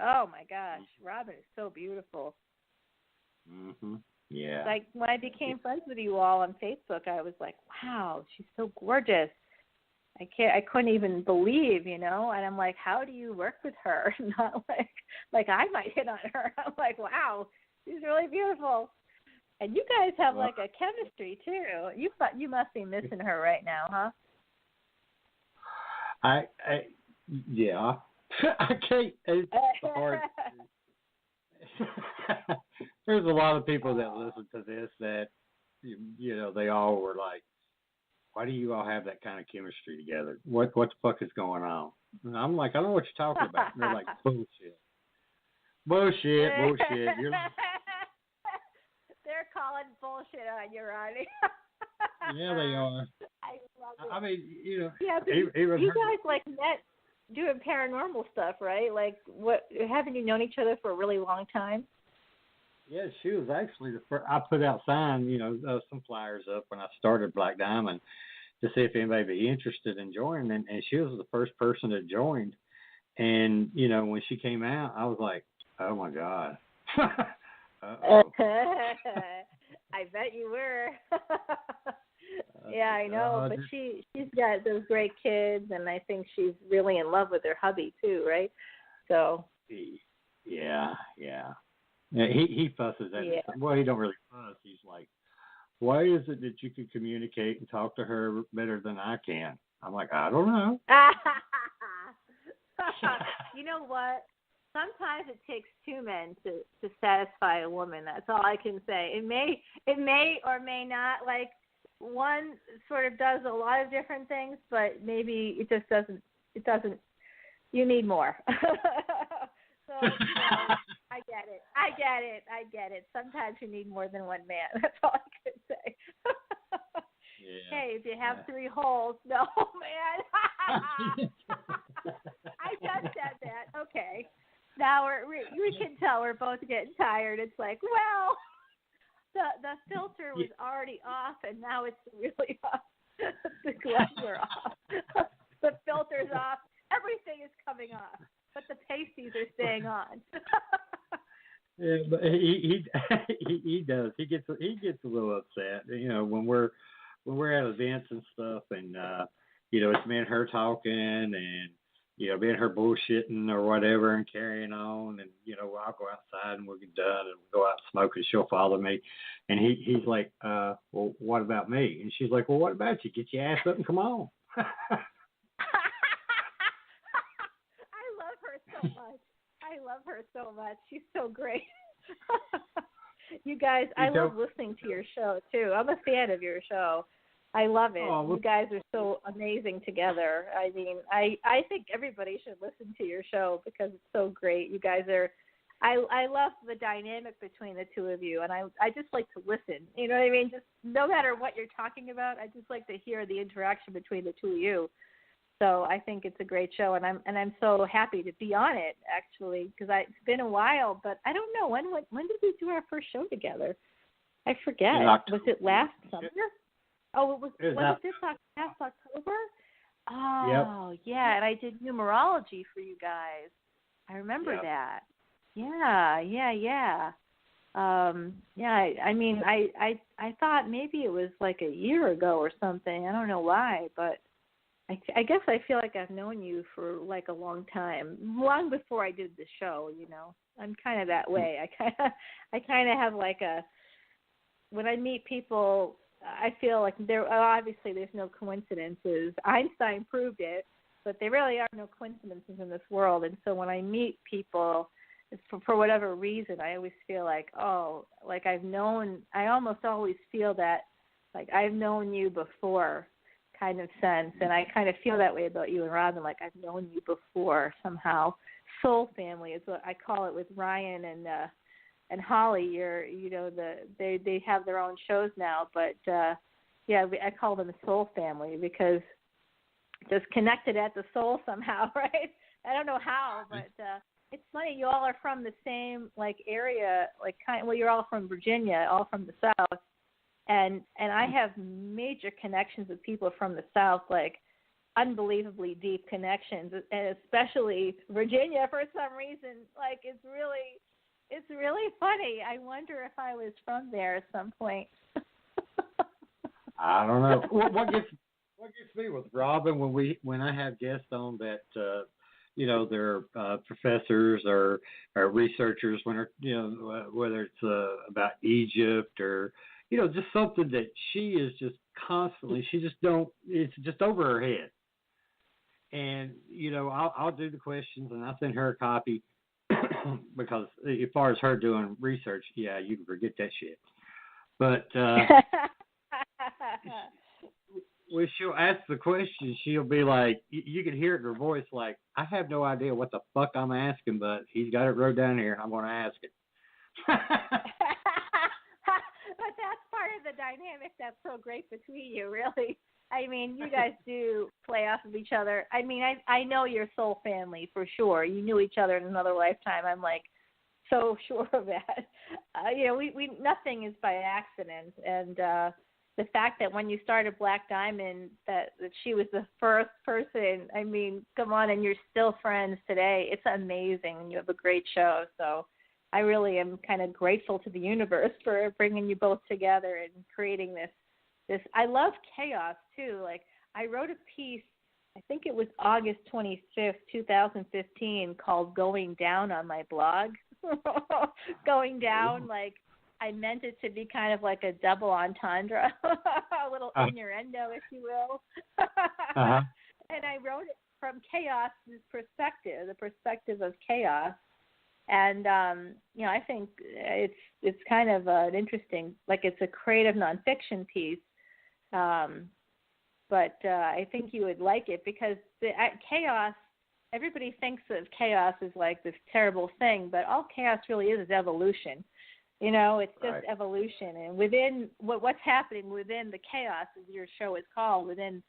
S8: Oh, my gosh. Robin is so beautiful.
S7: Yeah.
S8: Like, when I became friends with you all on Facebook, I was like, wow, she's so gorgeous. I couldn't even believe, and I'm like, how do you work with her? Not like I might hit on her. I'm like, wow, she's really beautiful. And you guys have like a chemistry too. You must be missing her right now, huh?
S7: Yeah. I can't. It's hard. There's a lot of people that listen to this that, they all were like, why do you all have that kind of chemistry together? What the fuck is going on? And I'm like, I don't know what you're talking about. And they're like, bullshit. You're
S8: They're calling bullshit on you, Ronnie.
S7: Yeah, they are.
S8: I love it.
S7: I mean,
S8: Yeah,
S7: even
S8: you guys met doing paranormal stuff, right? Like, what? Haven't you known each other for a really long time?
S7: Yeah, she was actually the first. I put out signs, some flyers up when I started Black Diamond to see if anybody would be interested in joining, and she was the first person that joined. And when she came out, I was like, oh my God. Uh-oh.
S8: I bet you were. Yeah, I know. But she's got those great kids, and I think she's really in love with her hubby too, right? So.
S7: Yeah. He fusses at me. Well, he don't really fuss. He's like, why is it that you can communicate and talk to her better than I can? I'm like, I don't know.
S8: You know what? Sometimes it takes two men to satisfy a woman. That's all I can say. It may or may not. Like, one sort of does a lot of different things, but maybe it just doesn't. It doesn't. You need more. So I get it. Sometimes you need more than one man. That's all I can say. Hey, if you have three holes, no, man. I just said that. Okay. Now we can tell we're both getting tired. It's like, well, the filter was already off, and now it's really off. The gloves are off. The filter's off. Everything is coming off, but the pasties are staying on.
S7: Yeah, but he does. He gets a little upset, when we're at events and stuff, and it's me and her talking, and me and her bullshitting or whatever, and carrying on, and I'll go outside and we'll get done, and we'll go out and smoke, and she'll follow me, and he's like, well, what about me? And she's like, well, what about you? Get your ass up and come on.
S8: I love her so much. She's so great. You guys, I love listening to your show too. I'm a fan of your show. I love it.
S7: Oh, well,
S8: you guys are so amazing together. I mean, I think everybody should listen to your show because it's so great. You guys are. I love the dynamic between the two of you, and I just like to listen. You know what I mean? Just no matter what you're talking about, I just like to hear the interaction between the two of you. So I think it's a great show, and I'm so happy to be on it actually because it's been a while, but I don't know when did we do our first show together? I forget. Was it last summer? Oh, was it this past October? Oh,
S7: yep.
S8: Yeah, and I did numerology for you guys. I remember that. Yeah. I mean, I thought maybe it was like a year ago or something. I don't know why, but I guess I feel like I've known you for like a long time, long before I did the show. You know, I'm kind of that way. I kind of have like when I meet people, I feel like obviously there's no coincidences. Einstein proved it, but there really are no coincidences in this world. And so when I meet people, for whatever reason, I always feel like, I almost always feel that, like I've known you before kind of sense. And I kind of feel that way about you and Robin, like I've known you before somehow. Soul family is what I call it with Ryan and Holly. They have their own shows now, but I call them a soul family because just connected at the soul somehow, right? I don't know how, but it's funny. You all are from the same like area, like you're all from Virginia, all from the South, and I have major connections with people from the South, like unbelievably deep connections, and especially Virginia for some reason. Like it's really funny. I wonder if I was from there at some point.
S7: I don't know. What gets me with Robin when I have guests on that they're professors or researchers whether it's about Egypt or just something that she is just constantly, it's just over her head. And I'll do the questions and I'll send her a copy because as far as her doing research, you can forget that shit. But when she'll ask the question, she'll be like, you can hear it in her voice, like, I have no idea what the fuck I'm asking, but he's got it wrote down here. I'm going to ask it.
S8: But that's part of the dynamic that's so great between you, really. I mean, you guys do play off of each other. I mean, I know your soul family for sure. You knew each other in another lifetime. I'm like so sure of that. We nothing is by accident, and the fact that when you started Black Diamond, that she was the first person, I mean, come on, and you're still friends today. It's amazing, and you have a great show. So I really am kind of grateful to the universe for bringing you both together and creating this. I love chaos, too. Like, I wrote a piece, I think it was August 25th, 2015, called Going Down on my blog. Going down, like, I meant it to be kind of like a double entendre, a little innuendo, if you will. And I wrote it from chaos's perspective, the perspective of chaos. And, I think it's kind of an interesting, like it's a creative nonfiction piece. But I think you would like it because chaos, everybody thinks of chaos as like this terrible thing, but all chaos really is evolution. It's just evolution, and within what's happening within the chaos, as your show is called, within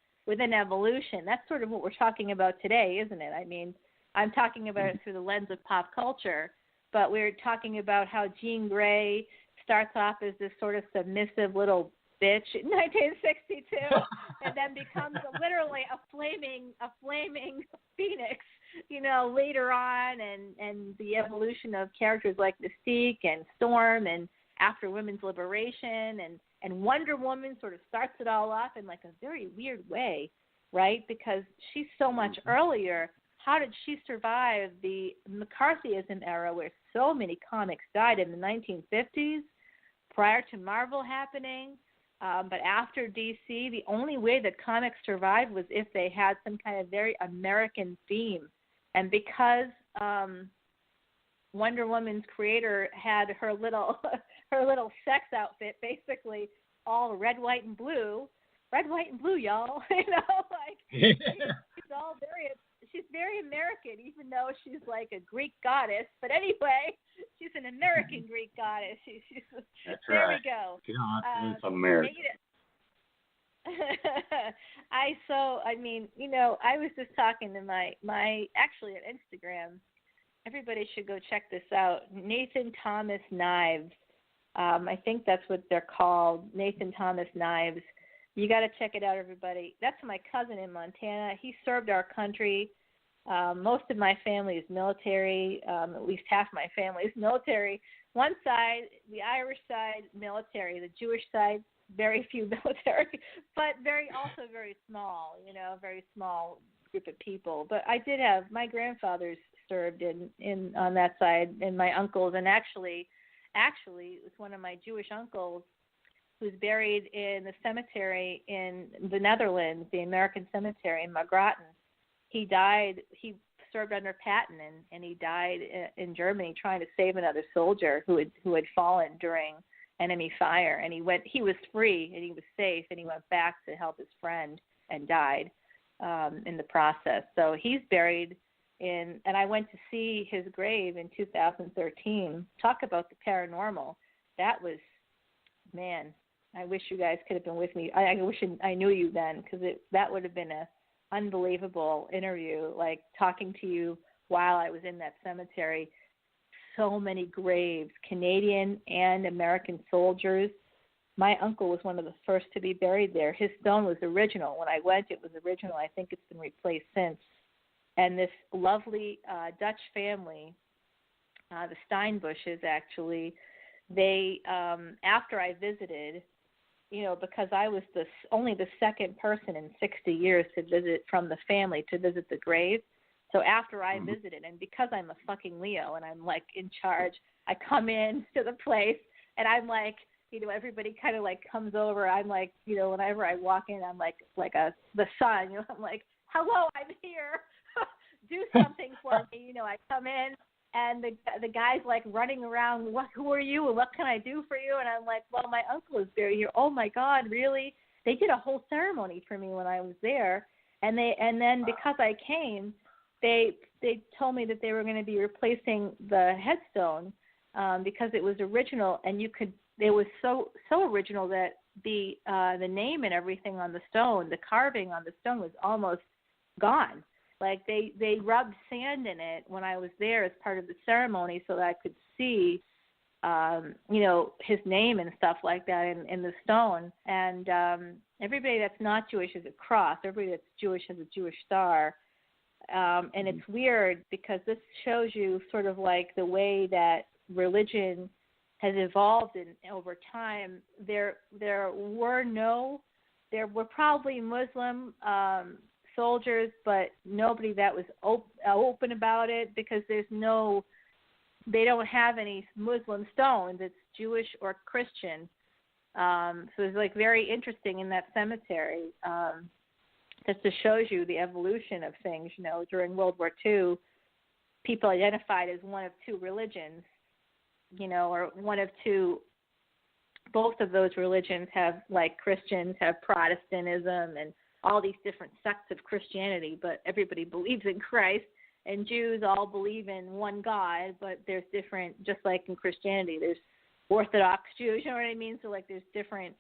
S8: evolution. That's sort of what we're talking about today, isn't it? I mean, I'm talking about it through the lens of pop culture, but we're talking about how Jean Grey starts off as this sort of submissive little bitch in 1962, and then becomes literally a flaming phoenix. Later on, and the evolution of characters like Mystique and Storm, and after women's liberation, and Wonder Woman sort of starts it all off in like a very weird way, right? Because she's so much earlier. How did she survive the McCarthyism era where so many comics died in the 1950s prior to Marvel happening? But after DC, the only way that comics survived was if they had some kind of very American theme. And because Wonder Woman's creator had her little sex outfit, basically all red, white, and blue, red, white, and blue, y'all. Like she's very American, even though she's like a Greek goddess. But anyway, she's an American Greek goddess.
S7: That's
S8: there
S7: right.
S8: we go.
S7: It's American.
S8: I was just talking to my actually on Instagram. Everybody should go check this out. Nathan Thomas Knives. I think that's what they're called. Nathan Thomas Knives. You got to check it out, everybody. That's my cousin in Montana. He served our country. Most of my family is military. At least half my family is military. One side, the Irish side, military. The Jewish side, very few military, but also very small. Very small group of people. But I did have my grandfathers served in on that side, and my uncles, and actually, it was one of my Jewish uncles who's buried in the cemetery in the Netherlands, the American cemetery in Magraten. He served under Patton, and he died in Germany trying to save another soldier who had fallen during enemy fire. And he was free and he was safe, and he went back to help his friend and died in the process. So he's buried and I went to see his grave in 2013. Talk about the paranormal. That was, man, I wish you guys could have been with me. I wish I knew you then, because that would have been a unbelievable interview, like talking to you while I was in that cemetery. So many graves, Canadian and American soldiers. My uncle was one of the first to be buried there. His stone was original. When I went, it was original. I think it's been replaced since. And this lovely Dutch family, the Steinbusches, actually, they, after I visited, because I was only the second person in 60 years to visit from the family to visit the grave. So after I visited, and because I'm a fucking Leo and I'm like in charge, I come in to the place and I'm like, everybody kind of like comes over. I'm like, whenever I walk in, I'm like the sun. I'm like, hello, I'm here. Do something for me. I come in and the guy's like running around. Who are you and what can I do for you? And I'm like, well, my uncle is buried here. Oh my God, really? They did a whole ceremony for me when I was there, and then because I came, they told me that they were going to be replacing the headstone because it was original, and it was so original that the name and everything on the stone, the carving on the stone was almost gone. Like they rubbed sand in it when I was there as part of the ceremony so that I could see, his name and stuff like that in the stone. And everybody that's not Jewish has a cross. Everybody that's Jewish has a Jewish star. And it's weird because this shows you sort of like the way that religion has evolved over time. There were probably Muslim soldiers, but nobody that was open about it, because they don't have any Muslim stones. It's Jewish or Christian. So it's like very interesting in that cemetery. Just to shows you the evolution of things. During World War II, people identified as one of two religions, or one of two. Both of those religions have, like Christians have Protestantism and all these different sects of Christianity, but everybody believes in Christ. And Jews all believe in one God, but there's different, just like in Christianity, there's Orthodox Jews, you know what I mean? So like there's different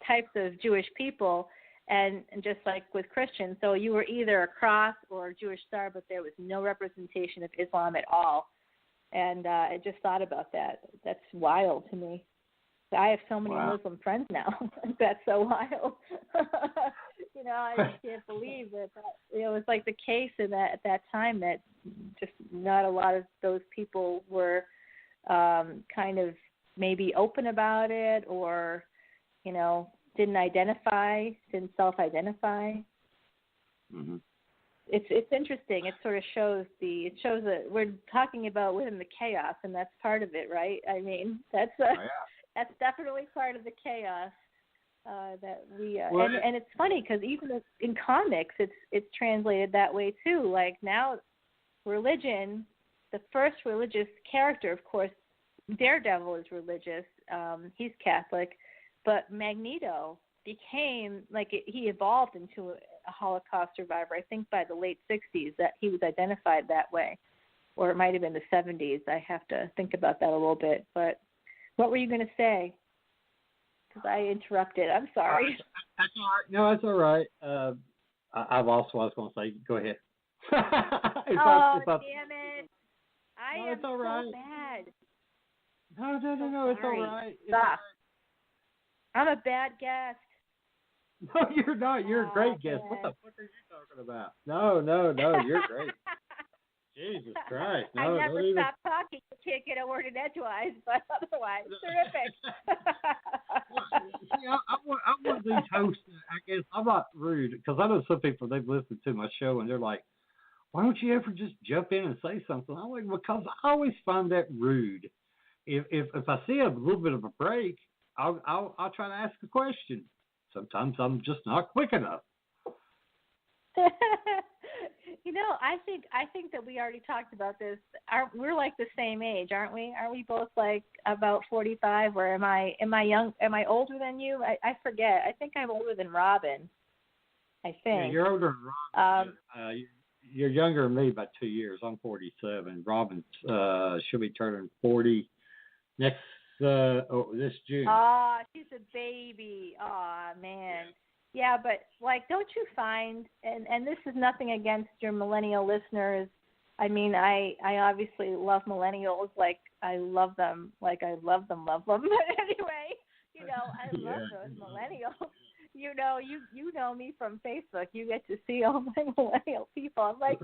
S8: types of Jewish people, and just like with Christians. So you were either a cross or a Jewish star, but there was no representation of Islam at all. And I just thought about that. That's wild to me. I have so many Muslim friends now. That's so wild. I just can't believe that it was like the case at that time that just not a lot of those people were kind of maybe open about it, or didn't self-identify. Mm-hmm. It's interesting. It sort of shows that we're talking about within the chaos, and that's part of it, right? I mean, that's definitely part of the chaos that we. And it's funny because even in comics, it's translated that way too. Like now, religion, the first religious character, of course, Daredevil is religious. He's Catholic, but Magneto became he evolved into a Holocaust survivor. I think by the late 60s that he was identified that way, or it might have been the 70s. I have to think about that a little bit. But what were you going to say? Because I interrupted. I'm sorry.
S7: That's all right. No, that's all right. I've lost what I was going to say. Go ahead.
S8: Damn it! I am so bad.
S7: No, it's all right.
S8: Stop. I'm a bad guest.
S7: No, you're not. You're a great guest. What the fuck are you talking about? No, you're great. Jesus Christ. No,
S8: I never stop talking. You can't get a word in edgewise, but otherwise, terrific.
S7: See, I'm one of these hosts, I guess, I'm not rude, because I know some people, they've listened to my show, and they're like, why don't you ever just jump in and say something? I'm like, because I always find that rude. If I see a little bit of a break, I'll try to ask a question. Sometimes I'm just not quick enough.
S8: I think that we already talked about this. We're like the same age, aren't we? Are we both like about 45, or am I young? Am I older than you? I forget. I think I'm older than Robin. I think.
S7: Yeah, you're older than Robin. You're younger than me by 2 years. I'm 47. Robin she'll be turning 40 next this June.
S8: She's a baby. Man. Yeah, but don't you find, and this is nothing against your millennial listeners. I mean, I obviously love millennials. I love them. Love them. But anyway, I love those millennials. You know me from Facebook. You get to see all my millennial people. I'm like,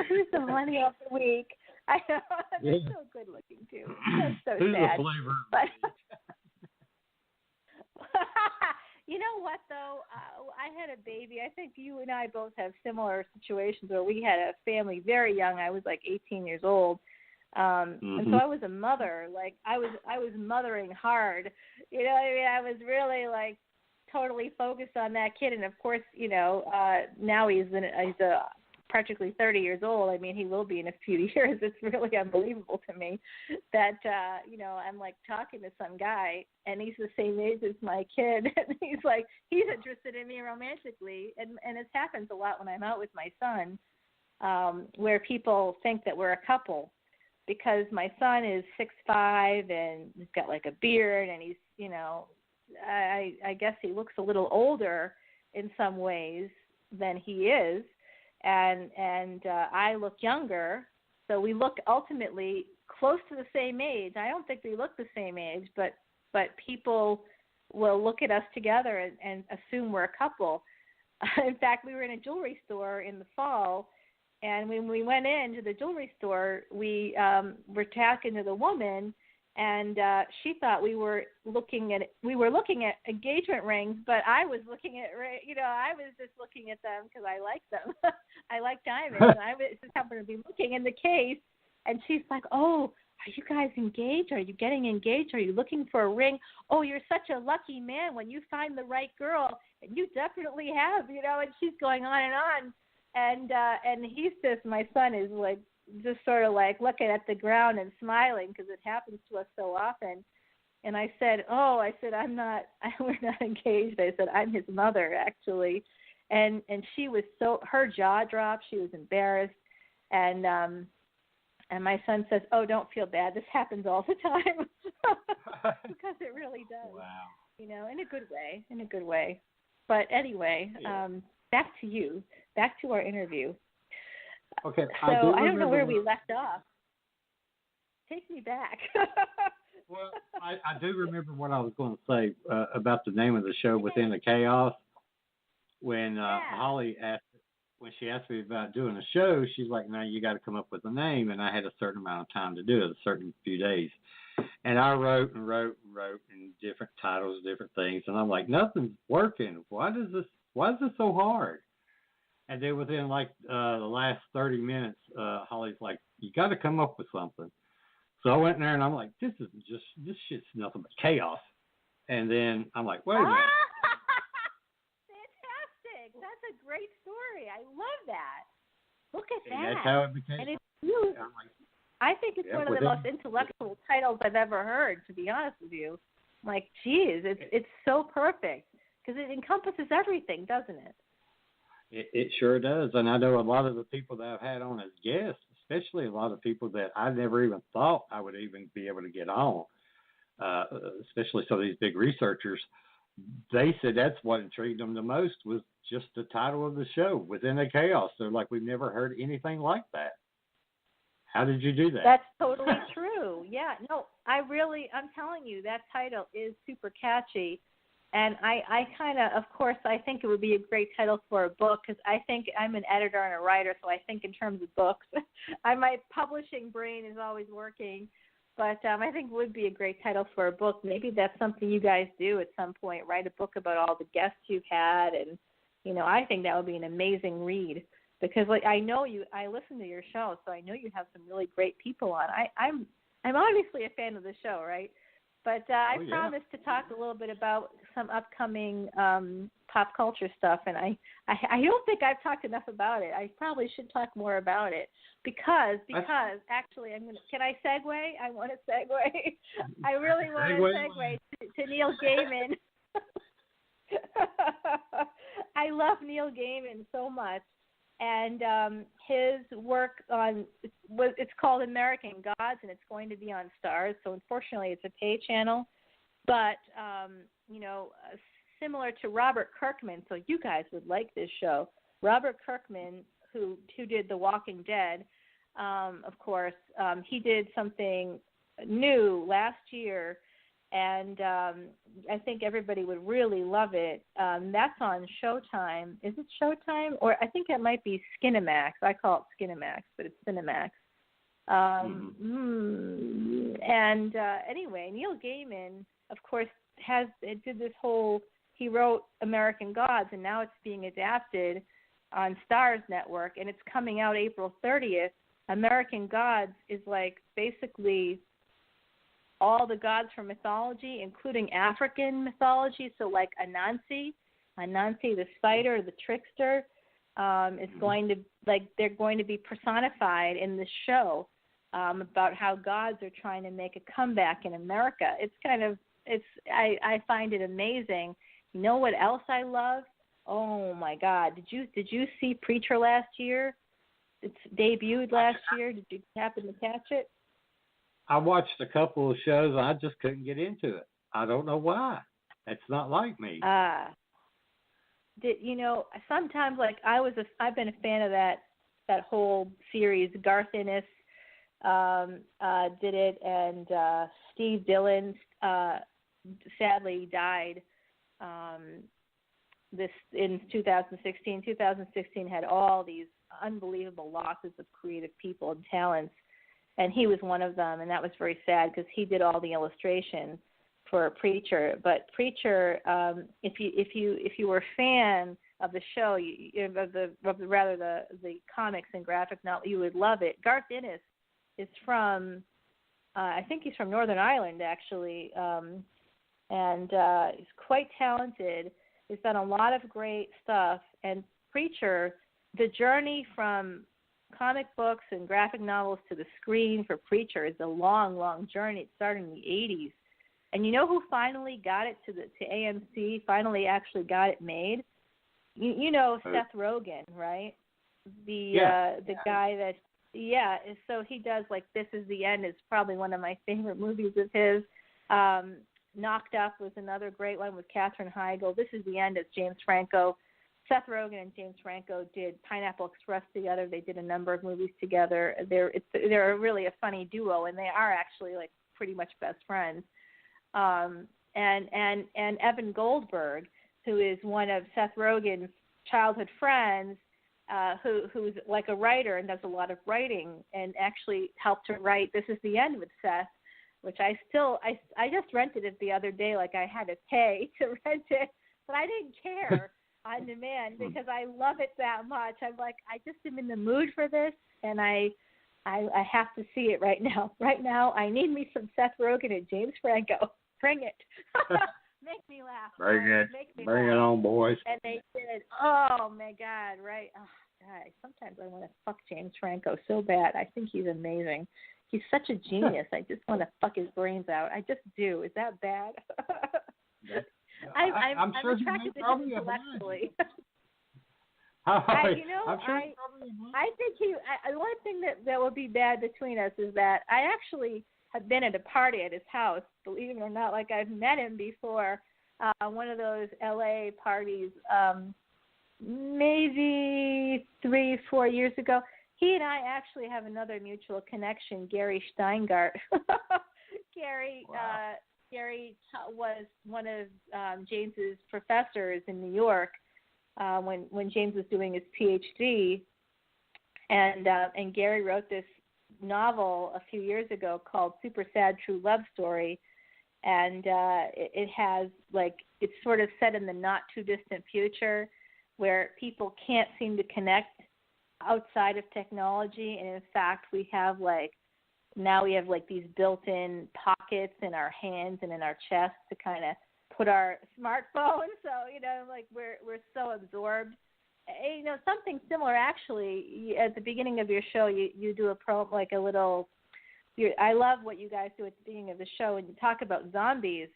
S8: who's the millennial of the week? I know. They're so good looking too. That's so
S7: who's
S8: sad.
S7: The flavor?
S8: But you know what though? I had a baby. I think you and I both have similar situations where we had a family very young. I was like 18 years old. And so I was a mother. I was mothering hard. You know what I mean? I was really totally focused on that kid, and of course, now he's practically 30 years old. I mean, he will be in a few years. It's really unbelievable to me that I'm talking to some guy, and he's the same age as my kid, and he's interested in me romantically, and it happens a lot when I'm out with my son, where people think that we're a couple, because my son is 6'5", and he's got a beard, and he's I guess he looks a little older in some ways than he is, and I look younger, so we look ultimately close to the same age. I don't think we look the same age, but people will look at us together and assume we're a couple. In fact, we were in a jewelry store in the fall, and when we went into the jewelry store, we were talking to the woman. And she thought we were looking at engagement rings, but I was looking at I was just looking at them because I like them. I like diamonds, and I just happened to be looking in the case. And she's like, "Oh, are you guys engaged? Are you getting engaged? Are you looking for a ring? Oh, you're such a lucky man when you find the right girl, and you definitely have, And she's going on and on, and he's just, my son is just sort of looking at the ground and smiling because it happens to us so often. And I said, we're not engaged. I said, I'm his mother, actually. And she was her jaw dropped. She was embarrassed. And my son says, oh, don't feel bad. This happens all the time. Because it really does.
S7: Wow.
S8: In a good way. But anyway, back to you, back to our interview.
S7: Okay.
S8: So I don't know where we left off. Take me back.
S7: Well, I do remember what I was going to say about the name of the show, Within the Chaos. When Holly when she asked me about doing a show, she's like, "No, you got to come up with a name." And I had a certain amount of time to do it, a certain few days. And I wrote in different titles, different things, and I'm like, nothing's working. Why is this so hard? And then within the last 30 minutes, Holly's like, you got to come up with something. So I went in there and I'm like, this shit's nothing but chaos. And then I'm like, wait a minute.
S8: Fantastic. That's a great story. I love that. Look at that.
S7: And that's how it became.
S8: And it's huge. I think it's one of the most intellectual titles I've ever heard, to be honest with you. Geez, it's so perfect. because it encompasses everything, doesn't it?
S7: It sure does. And I know a lot of the people that I've had on as guests, especially a lot of people that I never even thought I would even be able to get on, especially some of these big researchers, they said that's what intrigued them the most was just the title of the show, Within the Chaos. They're like, we've never heard anything like that. How did you do that?
S8: That's totally true. Yeah, no, I'm telling you, that title is super catchy. And I kind of course, I think it would be a great title for a book because I think I'm an editor and a writer, so I think in terms of books. My publishing brain is always working. But I think it would be a great title for a book. Maybe that's something you guys do at some point, write a book about all the guests you've had. And, I think that would be an amazing read because I know I listen to your show, so I know you have some really great people on. I'm obviously a fan of the show, right? But I promised to talk a little bit about some upcoming pop culture stuff, and I don't think I've talked enough about it. I probably should talk more about it because actually can I segue? I want to segue. I really want to segue to Neil Gaiman. I love Neil Gaiman so much. And his work it's called American Gods, and it's going to be on Stars. So unfortunately, it's a pay channel. But similar to Robert Kirkman, so you guys would like this show. Robert Kirkman, who did The Walking Dead, of course, he did something new last year, and I think everybody would really love it. That's on Showtime. Is it Showtime? Or I think it might be Skinemax. I call it Skinemax, but it's Cinemax. And anyway, Neil Gaiman, of course, he wrote American Gods, and now it's being adapted on Starz Network, and it's coming out April 30th. American Gods is like basically all the gods from mythology, including African mythology. So like Anansi the spider, the trickster, is going to they're going to be personified in this show about how gods are trying to make a comeback in America. I find it amazing. You know what else I love? Oh my God! Did you see Preacher last year? It's debuted last year. Did you happen to catch it?
S7: I watched a couple of shows. I just couldn't get into it. I don't know why. It's not like me. Sometimes I've been a fan of that whole series. Garth Ennis did it, and Steve Dillon sadly died in 2016. 2016 had all these unbelievable losses of creative people and talents. And he was one of them, and that was very sad because he did all the illustrations for Preacher. But Preacher, if you were a fan of the show, the comics and graphic novel, you would love it. Garth Ennis is from, I think he's from Northern Ireland actually, and he's quite talented. He's done a lot of great stuff. And Preacher, the journey from comic books and graphic novels to the screen for Preacher is a long, long journey. It started in the 80s. And you know who finally got it to AMC, finally actually got it made? You know Seth Rogen, right? The guy that, so he does This Is the End is probably one of my favorite movies of his. Knocked Up was another great one with Katherine Heigl. This Is the End is James Franco. Seth Rogen and James Franco did Pineapple Express together. They did a number of movies together. They're really a funny duo, and they are actually pretty much best friends. And Evan Goldberg, who is one of Seth Rogen's childhood friends, who's like a writer and does a lot of writing, and actually helped to write This Is the End with Seth, which I just rented it the other day. I had to pay to rent it, but I didn't care. On demand because I love it that much. I'm I just am in the mood for this, and I have to see it right now. Right now, I need me some Seth Rogen and James Franco. Bring it. Make me laugh. Bring it. Bring it on, boys.
S8: And they did. Oh my God! Right. Oh God. Sometimes I want to fuck James Franco so bad. I think he's amazing. He's such a genius. I just want to fuck his brains out. I just do. Is that bad? I'm
S7: sure
S8: attracted to him intellectually.
S7: I'm sure
S8: I
S7: he's probably a
S8: I think one thing that would be bad between us is that I actually have been at a party at his house, believe it or not, like I've met him before, one of those LA parties, maybe 3-4 years ago. He and I actually have another mutual connection, Gary Steingart. Gary was one of James's professors in New York when James was doing his PhD, and Gary wrote this novel a few years ago called Super Sad True Love Story, and it has it's sort of set in the not too distant future where people can't seem to connect outside of technology, and in fact we have now we have these built-in pockets in our hands and in our chests to kind of put our smartphone. So we're so absorbed. Something similar actually. At the beginning of your show, you do a little. I love what you guys do at the beginning of the show, and you talk about zombies.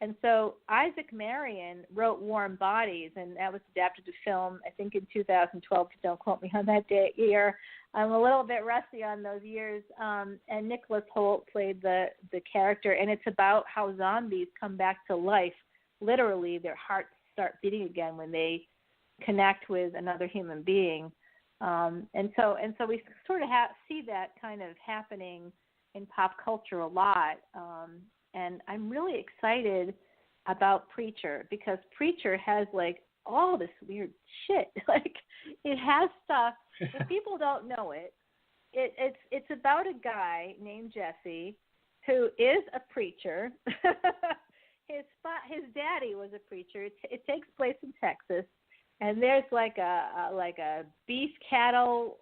S8: And so Isaac Marion wrote Warm Bodies, and that was adapted to film, I think, in 2012. Don't quote me on that year. I'm a little bit rusty on those years. And Nicholas Hoult played the character, and it's about how zombies come back to life. Literally, their hearts start beating again when they connect with another human being. And so we sort of see that kind of happening in pop culture a lot. And I'm really excited about Preacher because Preacher has all this weird shit. It has stuff. If people don't know it's about a guy named Jesse who is a preacher. His daddy was a preacher. It takes place in Texas, and there's a beef cattle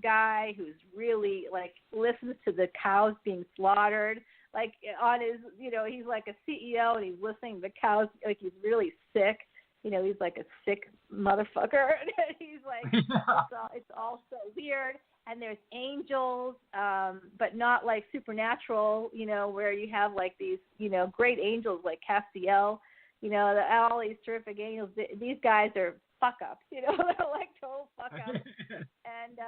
S8: guy who's really listens to the cows being slaughtered. On his, he's like a CEO and he's listening to the cows, he's really sick. He's like a sick motherfucker. And he's it's all so weird. And there's angels, but not supernatural, where you have these, great angels like Castiel, all these terrific angels. These guys are fuck ups, they're total fuck ups. And,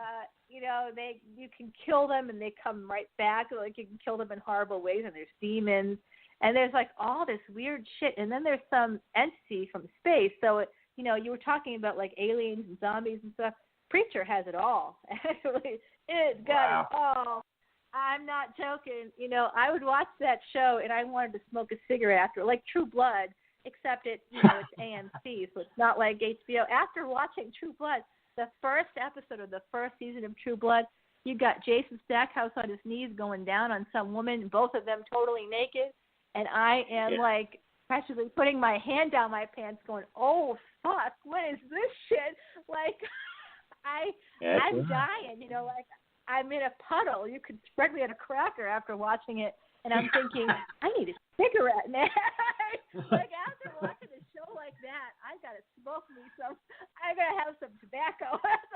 S8: you can kill them and they come right back. You can kill them in horrible ways, and there's demons. And there's all this weird shit. And then there's some entity from space. So, you were talking about aliens and zombies and stuff. Preacher has it all. Actually, it's got it all. I'm not joking. I would watch that show and I wanted to smoke a cigarette after, True Blood, except it's AMC, so it's not like HBO. After watching True Blood, the first episode of the first season of True Blood, you got Jason Stackhouse on his knees going down on some woman, both of them totally naked, and I am practically putting my hand down my pants going, oh, fuck, what is this shit? I'm dying, I'm in a puddle. You could spread me on a cracker after watching it, and I'm thinking, I need a cigarette, man. After watching a show like that, I gotta smoke me some. I gotta have some tobacco. That's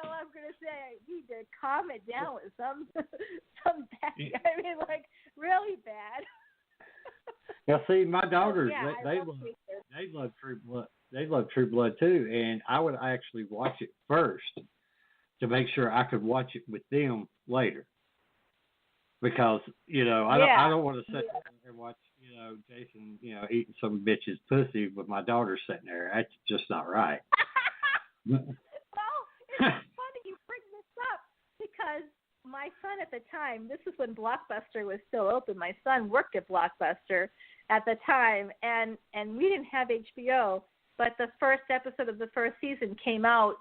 S8: all I'm gonna say. I need to calm it down with some back. Really bad.
S7: Now, see, my daughters,
S8: So,
S7: they love True Blood. They love True Blood too, and I would actually watch it first to make sure I could watch it with them later. Because I don't want to sit there and watch Jason eating some bitch's pussy with my daughter sitting there. That's just not right.
S8: Well, it's funny you bring this up because my son at the time, this is when Blockbuster was still open. My son worked at Blockbuster at the time, and we didn't have HBO, but the first episode of the first season came out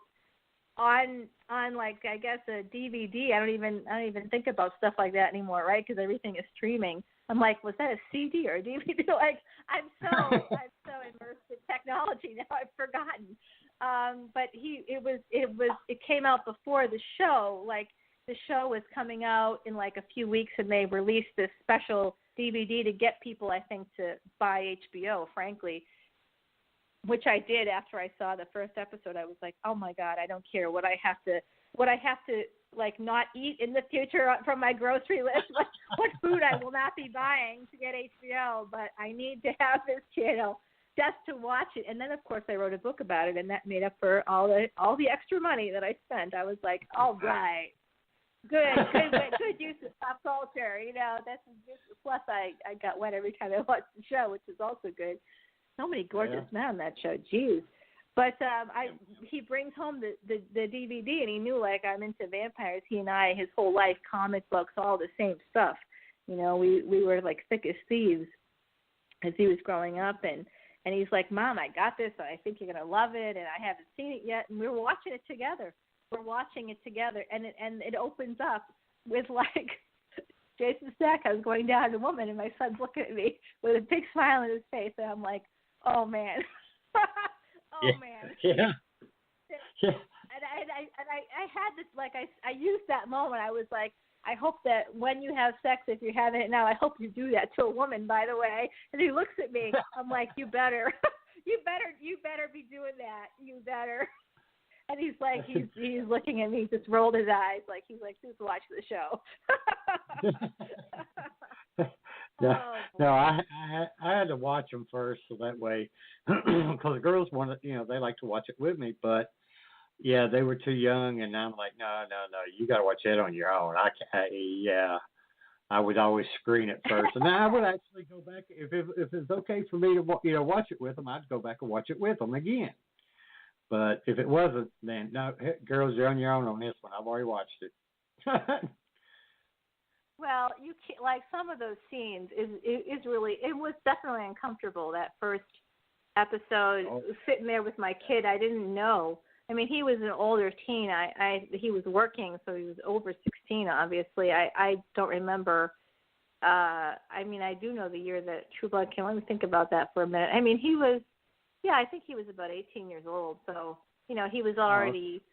S8: on I guess a DVD. I don't even think about stuff like that anymore, right? Because everything is streaming. I'm like, was that a CD or a DVD? I'm so immersed in technology now. I've forgotten. But it came out before the show. The show was coming out in a few weeks, and they released this special DVD to get people, I think, to buy HBO. Frankly. Which I did after I saw the first episode. I was like, oh my God, I don't care what I have to like not eat in the future from my grocery list, what food I will not be buying to get HBO, but I need to have this channel just to watch it. And then of course I wrote a book about it, and that made up for all the extra money that I spent. I was like, all right, good use of pop culture. That's just, plus I got wet every time I watched the show, which is also good. So many gorgeous men on that show. Jeez. But he brings home the DVD, and he knew, like, I'm into vampires. He and I, his whole life, comic books, all the same stuff. We were like thick as thieves as he was growing up, and he's like, Mom, I got this. I think you're gonna love it, and I haven't seen it yet. And we were watching it together. And it opens up with like Jason Stackhouse going down to woman, and my son's looking at me with a big smile on his face, and I'm like, oh man. Man.
S7: Yeah.
S8: And I had this, like, I used that moment. I was like, I hope that when you have sex, if you're having it now, I hope you do that to a woman, by the way. And he looks at me. I'm like, you better be doing that. You better. And he's like, he's looking at me, just rolled his eyes, like he's like, just watch the show.
S7: No, I had to watch them first, so that way, because the girls wanted, they like to watch it with me, but yeah, they were too young, and I'm like, no, you got to watch that on your own. I would always screen it first, and I would actually go back if it's okay for me to watch it with them. I'd go back and watch it with them again. But if it wasn't, then no, girls, you're on your own on this one. I've already watched it.
S8: Well, you can't, like, some of those scenes is really, it was definitely uncomfortable, that first episode. Sitting there with my kid, I didn't know. I mean, he was an older teen. He was working, so he was over 16. Obviously, I don't remember. I mean, I do know the year that True Blood came. Let me think about that for a minute. I mean, he was. Yeah, I think he was about 18 years old. So, he was already,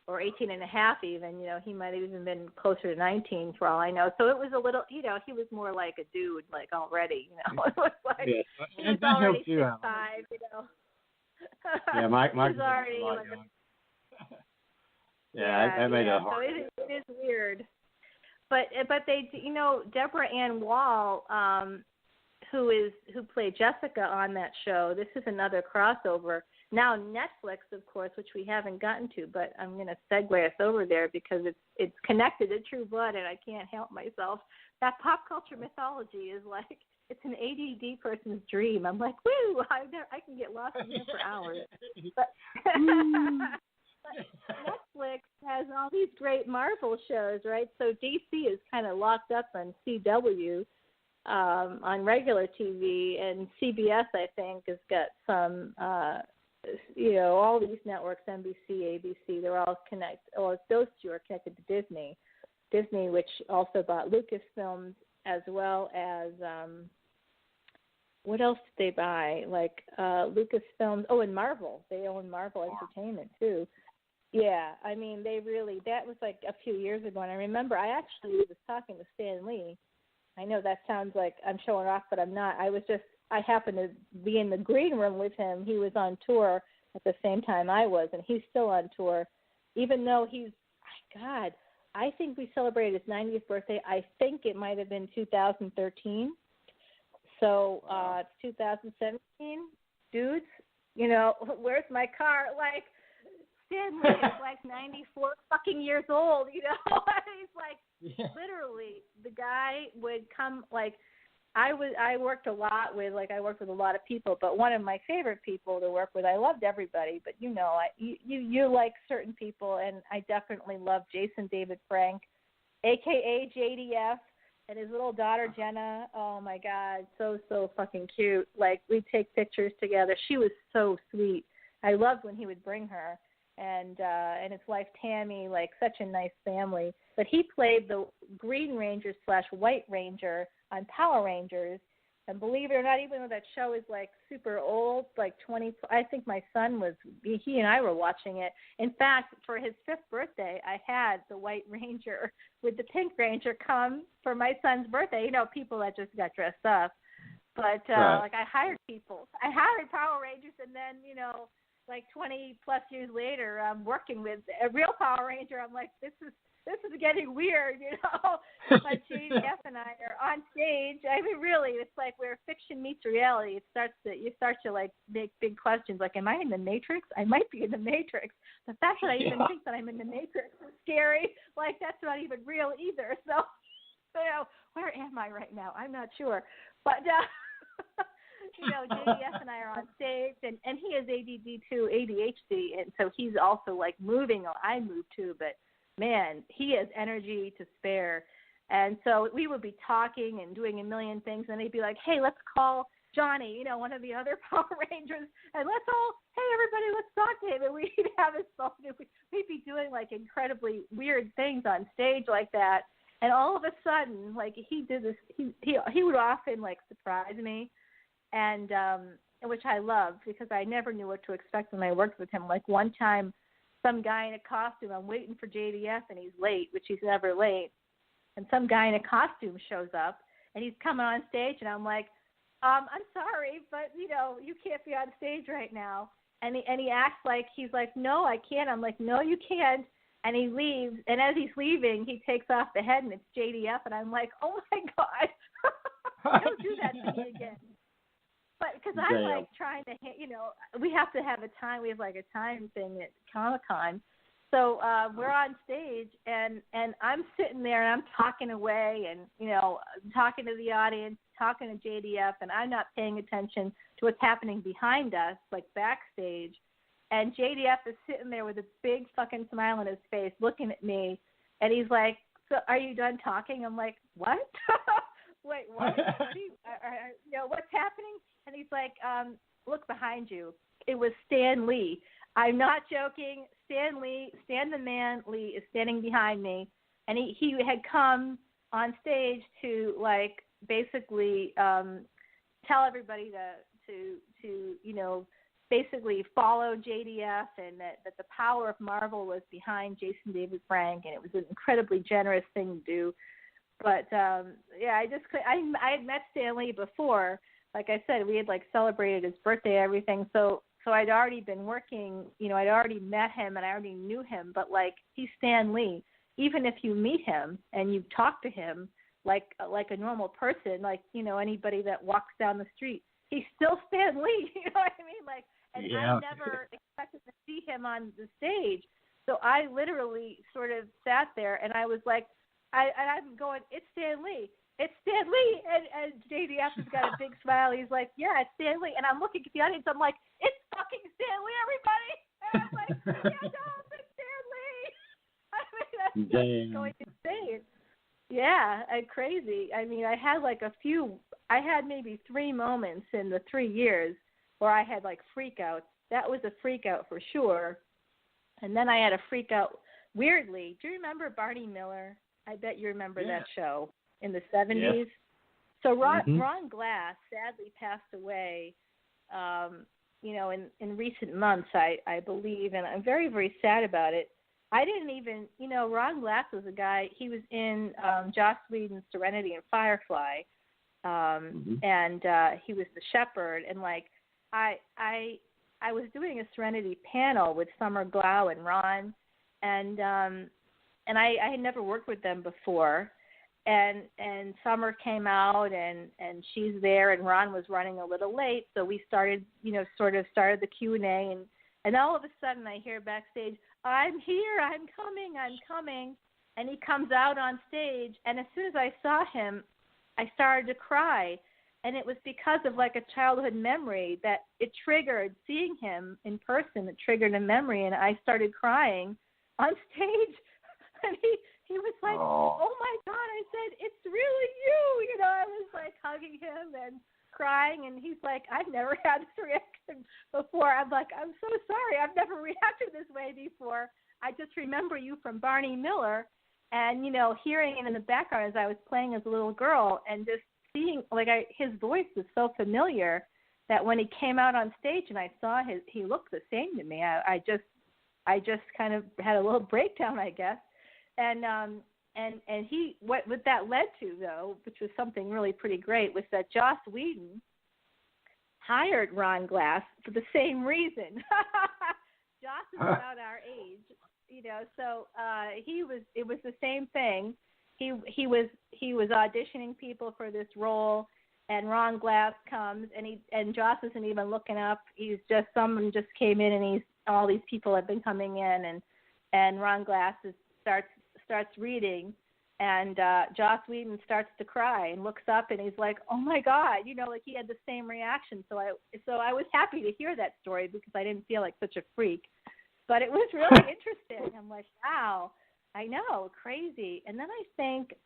S8: or 18 and a half even, he might have even been closer to 19 for all I know. So it was a little, he was more like a dude, like already, It was like, he was already 6'5",
S7: Yeah, my
S8: he was already like
S7: I made a hard.
S8: So it is weird. But they, Deborah Ann Wall, who played Jessica on that show. This is another crossover. Now Netflix, of course, which we haven't gotten to, but I'm going to segue us over there because it's connected to True Blood, and I can't help myself. That pop culture mythology is like, it's an ADD person's dream. I'm like, woo! I can get lost in there for hours. But Netflix has all these great Marvel shows, right? So DC is kind of locked up on CW. On regular TV, and CBS, I think, has got some, all these networks, NBC, ABC, they're all connected. Well, those two are connected to Disney. Disney, which also bought Lucasfilms, as well as, what else did they buy? Like Lucasfilms, and Marvel. They own Marvel Entertainment, too. Yeah, I mean, that was like a few years ago, and I remember I actually was talking to Stan Lee. I know that sounds like I'm showing off, but I'm not. I happened to be in the green room with him. He was on tour at the same time I was, and he's still on tour, even though I think we celebrated his 90th birthday. I think it might have been 2013. So it's 2017. Dudes, where's my car? Like, Stan Lee is like 94 fucking years old, He's like, literally, the guy would come, like, I worked a lot with, like, I worked with a lot of people, but one of my favorite people to work with, I loved everybody, but you like certain people, and I definitely love Jason David Frank, a.k.a. JDF, and his little daughter, Jenna. Oh, my God, so fucking cute. Like, we'd take pictures together. She was so sweet. I loved when he would bring her. And his wife Tammy, like, such a nice family. But he played the Green Ranger / White Ranger on Power Rangers. And believe it or not, even though that show is like super old, like 20, I think my son he and I were watching it. In fact, for his 5th birthday, I had the White Ranger with the Pink Ranger come for my son's birthday. People that just got dressed up. But like, I hired people. I hired Power Rangers, and then like 20 plus years later, I'm working with a real Power Ranger. I'm like, this this is getting weird, you know. But JDF and I are on stage. I mean, really, it's like where fiction meets reality. You start to like make big questions, like, am I in the Matrix? I might be in the Matrix. The fact that I even think that I'm in the Matrix is scary. Like, that's not even real either. So, you know, where am I right now? I'm not sure. But, you know, JDF and I are on stage, and he has ADD too, ADHD, and so he's also like moving. I move too, but man, he has energy to spare. And so we would be talking and doing a million things, and he'd be like, hey, let's call Johnny, you know, one of the other Power Rangers, and let's all, hey, everybody, let's talk to him. And we'd have his phone, and we'd be doing like incredibly weird things on stage like that. And all of a sudden, like, he did this, he would often like surprise me, and which I loved because I never knew what to expect when I worked with him. Like one time, some guy in a costume, I'm waiting for JDF and he's late, which he's never late. And some guy in a costume shows up and he's coming on stage, and I'm like, I'm sorry, but you know, you can't be on stage right now. And he acts like he's like, no, I can't. I'm like, no, you can't. And he leaves, and as he's leaving, he takes off the head, and it's JDF, and I'm like, oh my God, don't do that to me again. But because I'm like trying to, you know, we have to have a time. We have like a time thing at Comic-Con. So we're on stage, and I'm sitting there, and I'm talking away, and, you know, talking to the audience, talking to JDF, and I'm not paying attention to what's happening behind us, like backstage. And JDF is sitting there with a big fucking smile on his face looking at me, and he's like, so are you done talking? I'm like, what? Wait, what? You know, what's happening? And he's like, look behind you. It was Stan Lee. I'm not joking. Stan the Man Lee is standing behind me, and he had come on stage to like basically tell everybody to you know, basically follow JDF, and that the power of Marvel was behind Jason David Frank, and it was an incredibly generous thing to do. But yeah, I had met Stan Lee before. Like I said, we had like celebrated his birthday and everything. So I'd already been working, you know, I'd already met him and I already knew him. But like, he's Stan Lee. Even if you meet him and you talk to him like a normal person, like, you know, anybody that walks down the street, he's still Stan Lee. You know what I mean? Like, and I never expected to see him on the stage. So I literally sort of sat there, and I was like, I'm going, it's Stan Lee. It's Stan Lee. And JDF has got a big smile. He's like, yeah, it's Stan Lee. And I'm looking at the audience. I'm like, it's fucking Stan Lee, everybody. And I'm like, yeah, no, it's Stan Lee. I mean, that's just going insane. Yeah, crazy. I mean, I had maybe 3 moments in the 3 years where I had like freak outs. That was a freak out for sure. And then I had a freak out weirdly. Do you remember Barney Miller? I bet you remember that show in the 70s. Yeah. So Ron Glass sadly passed away, you know, in recent months, I believe, and I'm very, very sad about it. I didn't even, you know, Ron Glass was a guy, he was in Joss Whedon's Serenity and Firefly, and he was the shepherd, and like, I was doing a Serenity panel with Summer Glau and Ron, and I had never worked with them before, and Summer came out, and she's there, and Ron was running a little late, so we started, you know, sort of started the Q&A, and all of a sudden I hear backstage, I'm here, I'm coming, and he comes out on stage, and as soon as I saw him, I started to cry, and it was because of like a childhood memory that it triggered, seeing him in person, it triggered a memory, and I started crying on stage. And he was like, oh my God, I said, it's really you. You know, I was like hugging him and crying, and he's like, I've never had this reaction before. I'm like, I'm so sorry. I've never reacted this way before. I just remember you from Barney Miller, and, you know, hearing it in the background as I was playing as a little girl, and just seeing, like, his voice was so familiar that when he came out on stage and I saw he looked the same to me. I just kind of had a little breakdown, I guess. And he, what that led to, though, which was something really pretty great, was that Joss Whedon hired Ron Glass for the same reason. Joss is about our age. So it was the same thing. He was auditioning people for this role, and Ron Glass comes, and Joss isn't even looking up. Someone just came in, and all these people have been coming in, and Ron Glass starts reading, and Joss Whedon starts to cry and looks up, and he's like, "Oh my God," like he had the same reaction. So I was happy to hear that story because I didn't feel like such a freak, but it was really interesting. I'm like, wow, I know, crazy. And then I think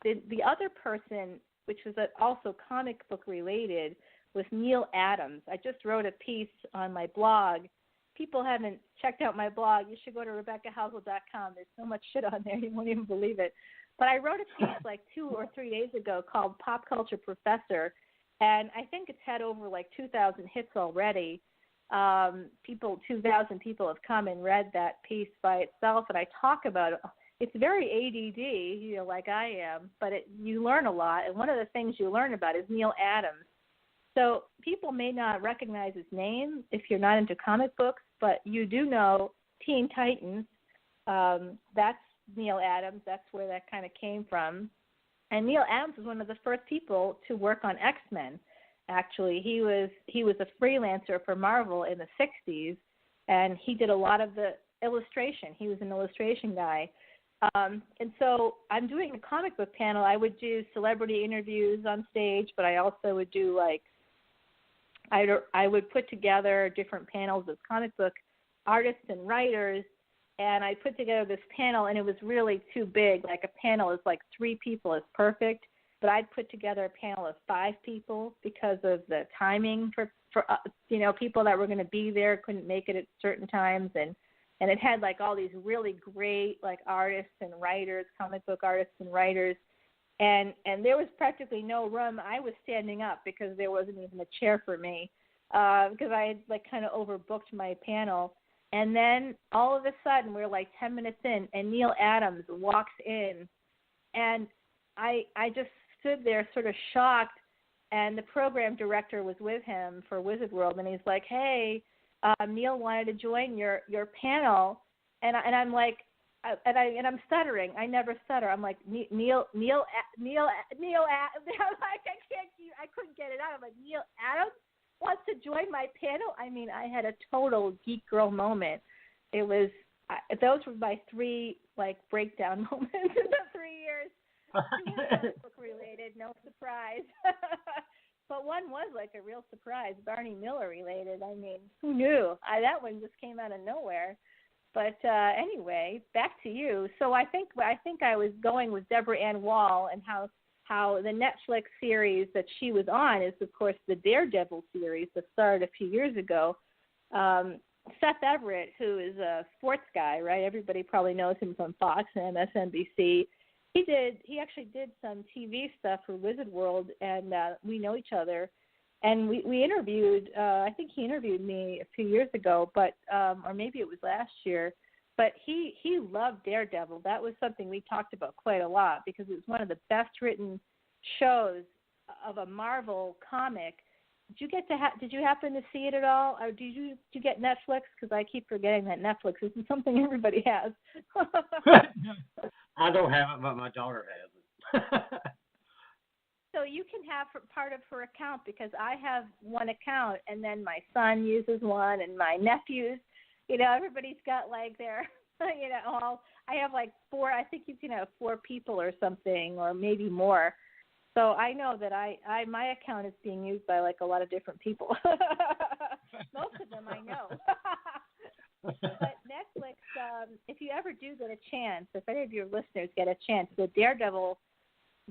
S8: the other person, which was also comic book related, was Neil Adams. I just wrote a piece on my blog. People haven't checked out my blog. You should go to RebeccaHousel.com. There's so much shit on there, you won't even believe it. But I wrote a piece like 2 or 3 days ago called Pop Culture Professor, and I think it's had over like 2,000 hits already. 2,000 people have come and read that piece by itself, and I talk about it. It's very ADD, like I am, but you learn a lot. And one of the things you learn about is Neil Adams. So people may not recognize his name if you're not into comic books, but you do know Teen Titans. That's Neil Adams. That's where that kind of came from. And Neil Adams was one of the first people to work on X-Men. Actually, he was a freelancer for Marvel in the 60s, and he did a lot of the illustration. He was an illustration guy. And so I'm doing a comic book panel. I would do celebrity interviews on stage, but I also would do I would put together different panels of comic book artists and writers, and I put together this panel, and it was really too big. Like a panel is like 3 people is perfect, but I'd put together a panel of 5 people because of the timing for people that were going to be there couldn't make it at certain times, and it had like all these really great like artists and writers, comic book artists and writers, and there was practically no room. I was standing up because there wasn't even a chair for me because I had like kind of overbooked my panel. And then all of a sudden we're like 10 minutes in, and Neil Adams walks in, and I just stood there sort of shocked, and the program director was with him for Wizard World, and he's like, "Hey, Neil wanted to join your panel," and I'm like, and I'm stuttering. I never stutter. I'm like, Neil. I'm like, I couldn't get it out. I'm like, Neil Adams wants to join my panel. I mean, I had a total geek girl moment. It was those were my 3 like breakdown moments in the 3 years. Book related, no surprise. But one was like a real surprise, Barney Miller related. I mean, who knew? That one just came out of nowhere. But anyway, back to you. So I think I was going with Deborah Ann Wall, and how the Netflix series that she was on is, of course, the Daredevil series that started a few years ago. Seth Everett, who is a sports guy, right? Everybody probably knows him from Fox and MSNBC. He actually did some TV stuff for Wizard World, and we know each other. And we interviewed, I think he interviewed me a few years ago, but or maybe it was last year. But he loved Daredevil. That was something we talked about quite a lot because it was one of the best written shows of a Marvel comic. Did you happen to see it at all? Or did you get Netflix? Because I keep forgetting that Netflix isn't something everybody has.
S7: I don't have it, but my daughter has it.
S8: So you can have part of her account because I have one account, and then my son uses one, and my nephews. Everybody's got like their, I have like 4. I think you can have 4 people or something, or maybe more. So I know that my account is being used by like a lot of different people. Most of them I know. But Netflix, if you ever do get a chance, if any of your listeners get a chance, the Daredevil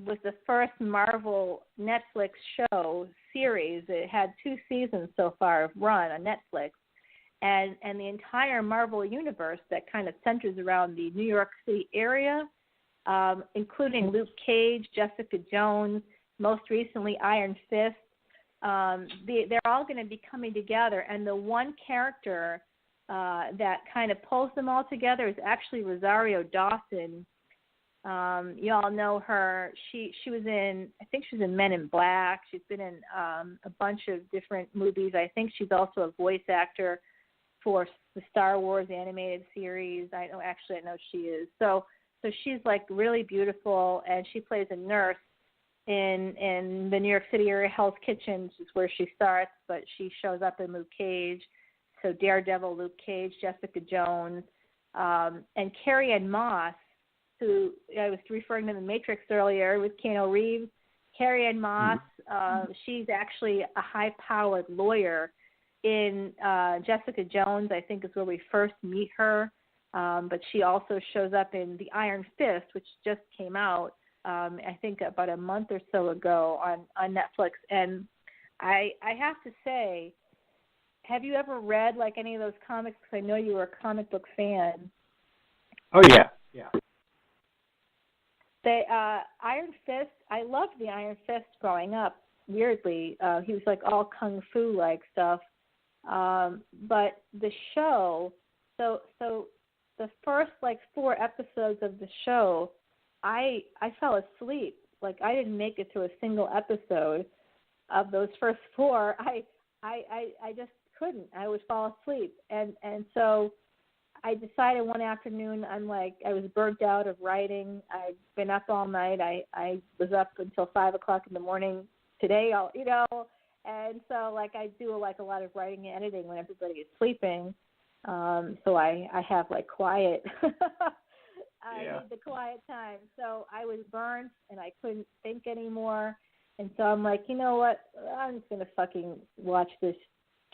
S8: was the first Marvel Netflix show series. It had 2 seasons so far of run on Netflix. And the entire Marvel universe that kind of centers around the New York City area, including Luke Cage, Jessica Jones, most recently Iron Fist. They're all going to be coming together, and the one character that kind of pulls them all together is actually Rosario Dawson. You all know her. She was in, I think she was in Men in Black. She's been in a bunch of different movies. I think she's also a voice actor. for the Star Wars animated series. I know she is. So she's like really beautiful, and she plays a nurse in the New York City area Hell's Kitchen, which is where she starts, but she shows up in Luke Cage. So Daredevil, Luke Cage, Jessica Jones, and Carrie Ann Moss, who I was referring to The Matrix earlier with Keanu Reeves. Carrie Ann Moss, she's actually a high-powered lawyer in Jessica Jones, I think is where we first meet her. But she also shows up in The Iron Fist, which just came out, I think about a month or so ago on Netflix. And I have to say, have you ever read like any of those comics? Because I know you were a comic book fan.
S7: Oh, yeah. Yeah.
S8: Iron Fist, I loved the Iron Fist growing up, weirdly. He was like all kung fu like stuff. But the show, so the first like 4 episodes of the show, I fell asleep. Like I didn't make it through a single episode of those first 4. I just couldn't. I would fall asleep. And so I decided one afternoon, I was burnt out of writing. I'd been up all night. I was up until 5 o'clock in the morning today, and so like I do like a lot of writing and editing when everybody is sleeping. So I have like quiet. I need the quiet time. So I was burnt and I couldn't think anymore. And so I'm like, you know what? I'm just going to fucking watch this,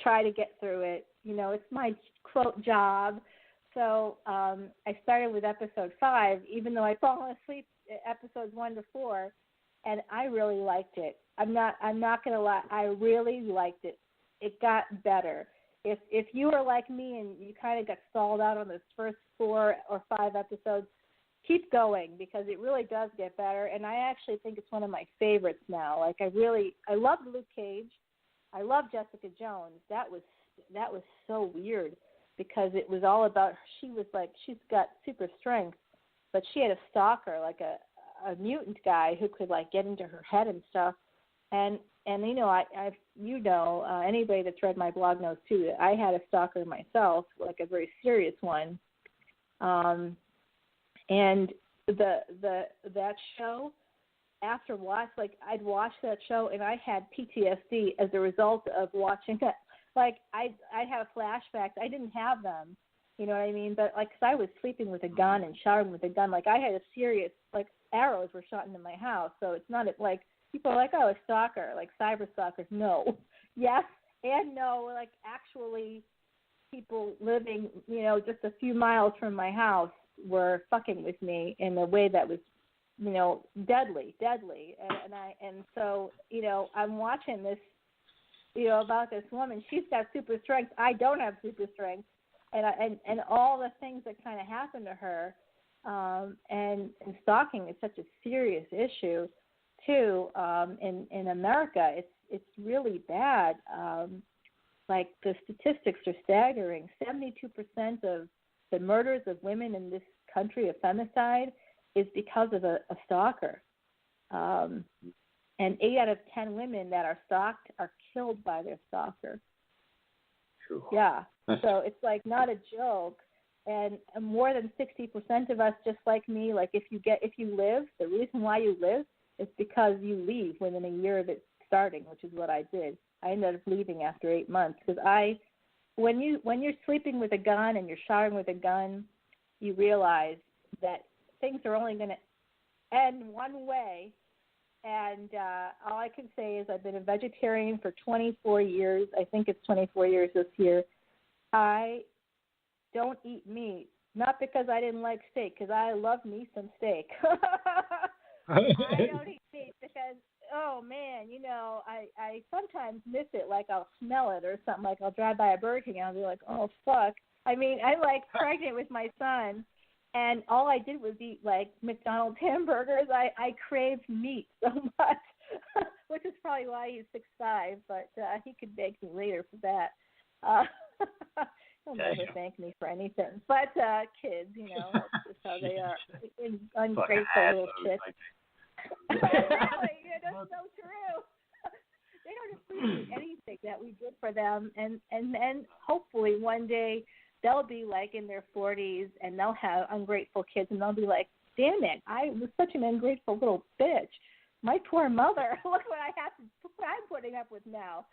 S8: try to get through it. It's my quote job. So I started with episode 5, even though I'd fallen asleep at episodes 1 to 4, and I really liked it. I'm not gonna lie, I really liked it. It got better. If you were like me and you kind of got stalled out on those first 4 or 5 episodes, keep going because it really does get better. And I actually think it's one of my favorites now. Like I love Luke Cage. I love Jessica Jones. That was so weird. Because it was all about, she's got super strength, but she had a stalker, like a mutant guy who could like get into her head and stuff. And anybody that's read my blog knows too that I had a stalker myself, like a very serious one. And that show, after I'd watched that show and I had PTSD as a result of watching it. Like, I have flashbacks. I didn't have them, you know what I mean? But, like, 'cause I was sleeping with a gun and showering with a gun. Like, I had a serious, like, arrows were shot into my house. So it's not like, people are like, oh, a stalker, like cyber stalkers. No. Yes and no. Like, actually, people living, just a few miles from my house were fucking with me in a way that was, deadly. And so, I'm watching this, about this woman. She's got super strength. I don't have super strength, and all the things that kind of happen to her. And stalking is such a serious issue too. In America, it's really bad. Like the statistics are staggering. 72% of the murders of women in this country, of femicide, is because of a stalker. And 8 out of 10 women that are stalked are killed by their stalker.
S7: True.
S8: Yeah. So it's like not a joke. And more than 60% of us, just like me, like if you live, the reason why you live is because you leave within a year of it starting, which is what I did. I ended up leaving after 8 months because when you're sleeping with a gun and you're showering with a gun, you realize that things are only going to end one way. And all I can say is I've been a vegetarian for 24 years. I think it's 24 years this year. I don't eat meat, not because I didn't like steak, because I love me some steak. I don't eat meat because, oh, man, I sometimes miss it. Like I'll smell it or something. Like I'll drive by a Burger King and I'll be like, oh, fuck. I mean, I'm like pregnant with my son. And all I did was eat, like, McDonald's hamburgers. I craved meat so much, which is probably why he's 6'5", but he could thank me later for that. He'll never thank me for anything. But kids, that's just how they are. Ungrateful little shit. Really, that's so true. They don't appreciate anything that we did for them, and hopefully one day they'll be like in their 40s and they'll have ungrateful kids, and they'll be like, damn it, I was such an ungrateful little bitch. My poor mother. Look what I'm putting up with now,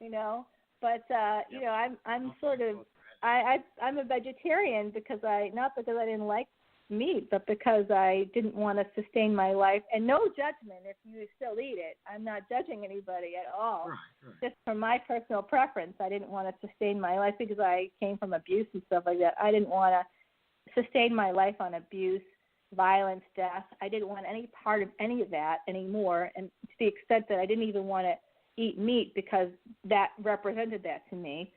S8: you know. But you know, I'm sort of I'm a vegetarian because not because I didn't like meat, but because I didn't want to sustain my life. And no judgment if you still eat it. I'm not judging anybody at all.
S7: Right.
S8: Just from my personal preference, I didn't want to sustain my life because I came from abuse and stuff like that. I didn't want to sustain my life on abuse, violence, death. I didn't want any part of any of that anymore, and to the extent that I didn't even want to eat meat because that represented that to me.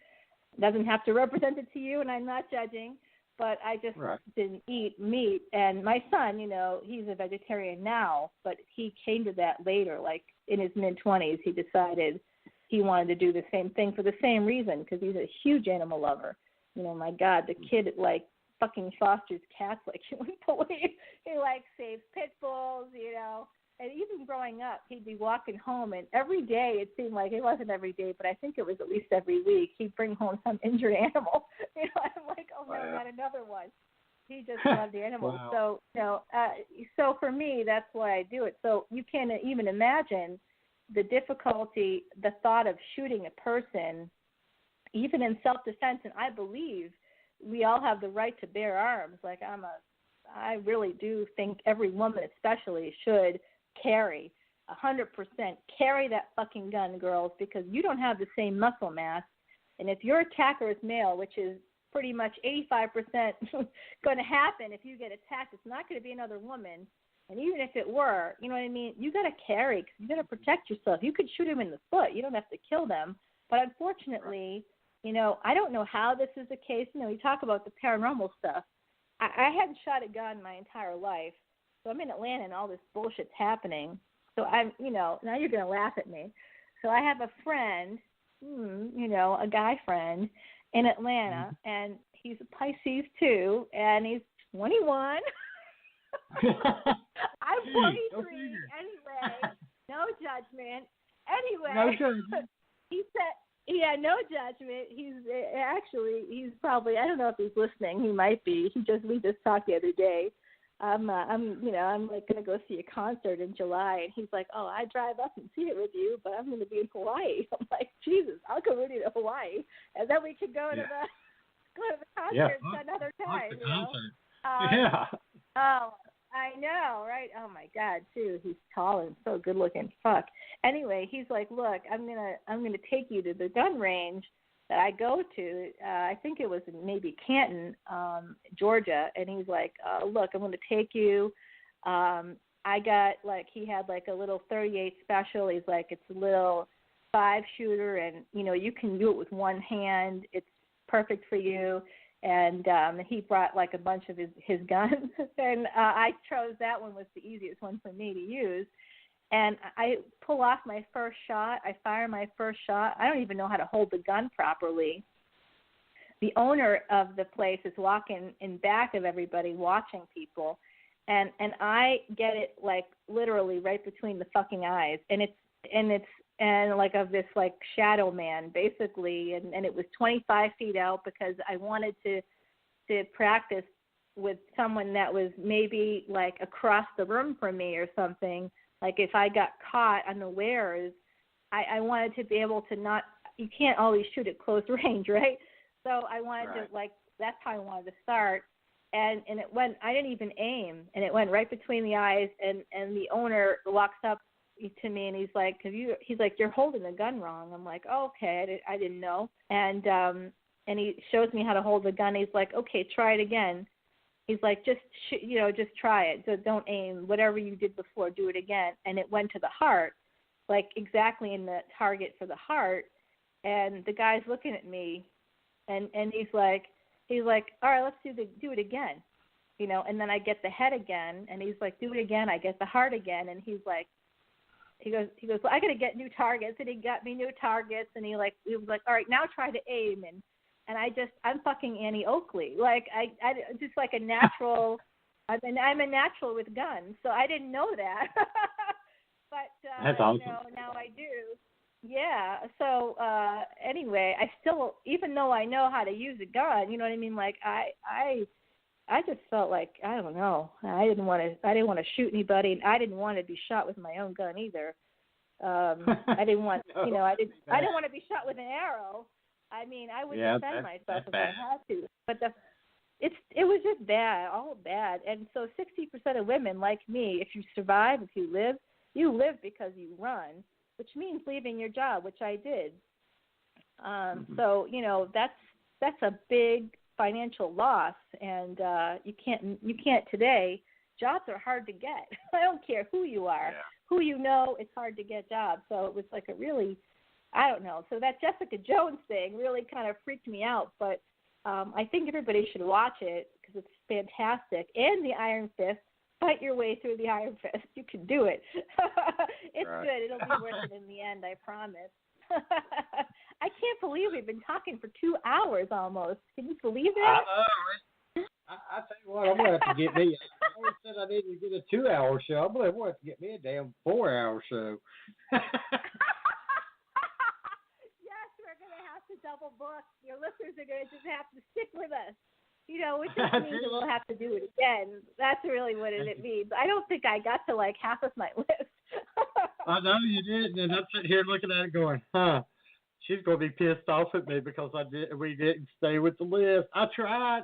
S8: It doesn't have to represent it to you, and I'm not judging, but I just didn't eat meat. And my son, you know, he's a vegetarian now, but he came to that later, like in his mid-20s. He decided he wanted to do the same thing for the same reason, because he's a huge animal lover. You know, my God, the kid, like, fucking fosters cats like you wouldn't believe. He, like, saves pit bulls, you know. And even growing up, he'd be walking home, and every day, it seemed like, it wasn't every day, but I think it was at least every week, he'd bring home some injured animal. You know, I'm like, oh, no, not another one. He just loved animals.
S7: Wow.
S8: So, you know, so for me, that's why I do it. So you can't even imagine the difficulty, the thought of shooting a person, even in self-defense. And I believe we all have the right to bear arms. Like, I really do think every woman especially should carry 100%. Carry that fucking gun, girls, because you don't have the same muscle mass. And if your attacker is male, which is pretty much 85% going to happen if you get attacked, it's not going to be another woman. And even if it were, you know what I mean, you got to carry, because you got to protect yourself. You could shoot him in the foot. You don't have to kill them. But unfortunately, you know, I don't know how this is the case. You know, you talk about the paranormal stuff. I hadn't shot a gun my entire life. So I'm in Atlanta and all this bullshit's happening. So I'm, you know, now you're going to laugh at me. So I have a friend, you know, a guy friend in Atlanta, and he's a Pisces too, and he's 21. I'm 43 anyway. No judgment. Anyway.
S7: No judgment.
S8: He said, yeah, no judgment. He's probably, I don't know if he's listening. He might be. We just talked the other day. I'm like going to go see a concert in July, and he's like, oh, I drive up and see it with you, but I'm going to be in Hawaii. I'm like, Jesus, I'll go with you to Hawaii, and then we could go to the concert another time.
S7: Yeah.
S8: Oh, I know, right? Oh my God, too. He's tall and so good looking. Fuck. Anyway, he's like, look, I'm gonna take you to the gun range that I go to. I think it was in maybe Canton, Georgia. And he's like, look, I'm gonna take you. I got he had a little 38 special. He's like, it's a little 5-shooter, and you know you can do it with one hand. It's perfect for you. And he brought a bunch of his guns, and I chose that one was the easiest one for me to use. And I pull off my first shot. I fire my first shot. I don't even know how to hold the gun properly. The owner of the place is walking in back of everybody, watching people, and I get it literally right between the fucking eyes, and of this shadow man basically, and it was 25 feet out because I wanted to practice with someone that was maybe across the room from me or something. If I got caught unawares, I wanted to be able to not. You can't always shoot at close range, right? So I wanted to that's how I wanted to start, and it went. I didn't even aim, and it went right between the eyes, and the owner walks up to me and he's like, you're holding the gun wrong. I'm like, oh, okay, I didn't know. And he shows me how to hold the gun. He's like, okay, try it again. He's like, just try it. So don't aim. Whatever you did before, do it again. And it went to the heart, exactly in the target for the heart. And the guy's looking at me, and he's like, all right, let's do it again. You know, and then I get the head again, and he's like, do it again. I get the heart again, and he's like, he goes, well, I got to get new targets, and he got me new targets, and he was like, all right, now try to aim, and I'm fucking Annie Oakley, I just a natural, I'm a natural with guns, so I didn't know that, but
S7: that's awesome.
S8: Now I do, Yeah. So anyway, I still, even though I know how to use a gun, you know what I mean? Like I just felt like, I don't know. I didn't want to shoot anybody, and I didn't want to be shot with my own gun either. I didn't want,
S7: No,
S8: I didn't want to be shot with an arrow. I mean, I would defend myself if I had to. But it was just bad, all bad. And so 60% of women like me, if you survive, if you live because you run, which means leaving your job, which I did. So, that's a big financial loss, and you can't today. Jobs are hard to get. I don't care who you are, who you know, it's hard to get jobs. So it was like a really, I don't know. So that Jessica Jones thing really kind of freaked me out, but I think everybody should watch it because it's fantastic. And the Iron Fist, fight your way through the Iron Fist. You can do it. It's good. It'll be worth it in the end, I promise. I can't believe we've been talking for 2 hours almost. Can you believe that?
S7: I tell you what, I'm gonna have to get me. I always said I needed to get a 2-hour show. I'm gonna have to get me a damn 4-hour show.
S8: Yes, we're gonna have to double book. Your listeners are gonna just have to stick with us. Which just means that we'll have to do it again. That's really what it means. I don't think I got to like half of my list.
S7: I know you did, and I'm sitting here looking at it going, she's going to be pissed off at me because we didn't stay with the list. I tried.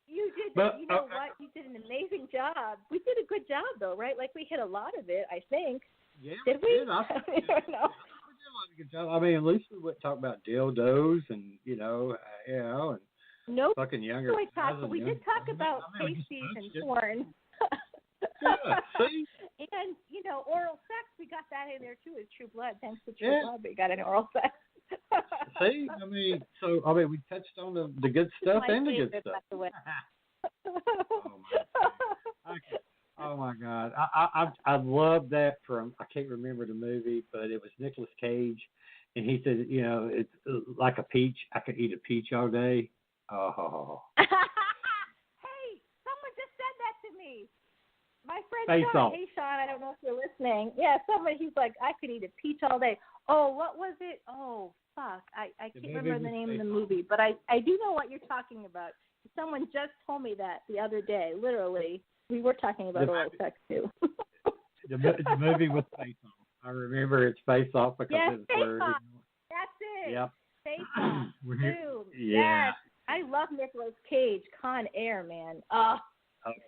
S8: You did, but you know what? You did an amazing job. We did a good job, though, right? Like we hit a lot of it, I think.
S7: Yeah,
S8: did we?
S7: I don't know. We did a good job. I mean, at least we wouldn't talk about dildos and and fucking younger.
S8: We did talk about pasties and porn.
S7: Yeah, see?
S8: And, oral sex, we got that in there, too, as True Blood. Thanks to True Blood, we got an oral sex.
S7: See? I mean, we touched on the good stuff and the good stuff. Oh, my God. I love that from, I can't remember the movie, but it was Nicolas Cage. And he said, it's like a peach. I could eat a peach all day. Oh.
S8: Hey, someone just said that to me. My friend Sean. Hey, Sean, I don't know if you're listening. Yeah, he's like, I could eat a peach all day. Oh, what was it? Oh, fuck. I can't remember the name of the movie, but I do know what you're talking about. Someone just told me that the other day, literally. We were talking about oral sex, too.
S7: the movie was Face Off. I remember it's Face Off because it's where...
S8: That's it.
S7: Yep.
S8: Face Off. Boom.
S7: Yeah.
S8: Yes. I love Nicolas Cage. Con Air, man. Oh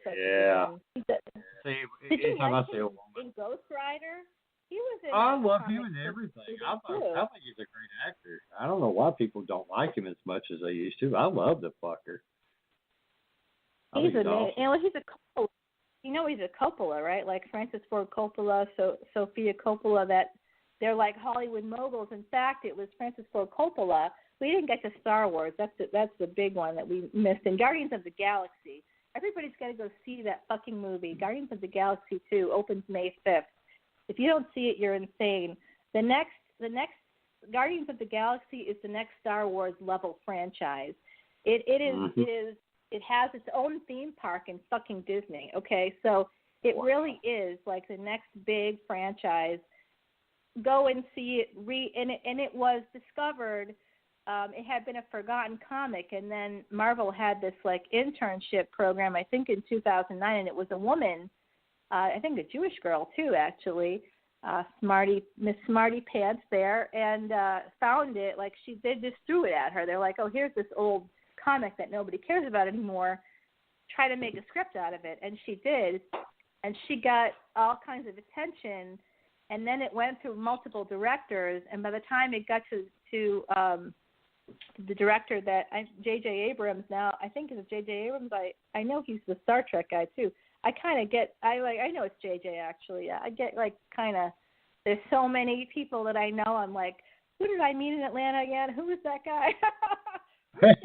S7: yeah.
S8: Did you like him in Ghost Rider? He was in.
S7: I love him in everything. I think he's a great actor. I don't know why people don't like him as much as they used to. I love the fucker.
S8: He's amazing. Awesome. He's a Coppola. He's a Coppola, right? Like Francis Ford Coppola, Sofia Coppola. That they're like Hollywood moguls. In fact, it was Francis Ford Coppola. We didn't get to Star Wars. That's the big one that we missed. And Guardians of the Galaxy. Everybody's got to go see that fucking movie. Guardians of the Galaxy 2 opens May 5th. If you don't see it, you're insane. The next Guardians of the Galaxy is the next Star Wars level franchise. It has its own theme park in fucking Disney. Okay, so it really is like the next big franchise. Go and see it. And it was discovered. It had been a forgotten comic, and then Marvel had this like internship program, I think in 2009, and it was a woman, I think a Jewish girl too, actually, Miss Smarty Pants there, and found it. Like they just threw it at her. They're like, oh, here's this old comic that nobody cares about anymore. Try to make a script out of it, and she did, and she got all kinds of attention, and then it went through multiple directors, and by the time it got to the director that J.J. Abrams now, I think it's J.J. Abrams. I know he's the Star Trek guy too. I know it's J.J. actually. I get like kind of, there's so many people that I know. I'm like, who did I meet in Atlanta again? Who was that guy? What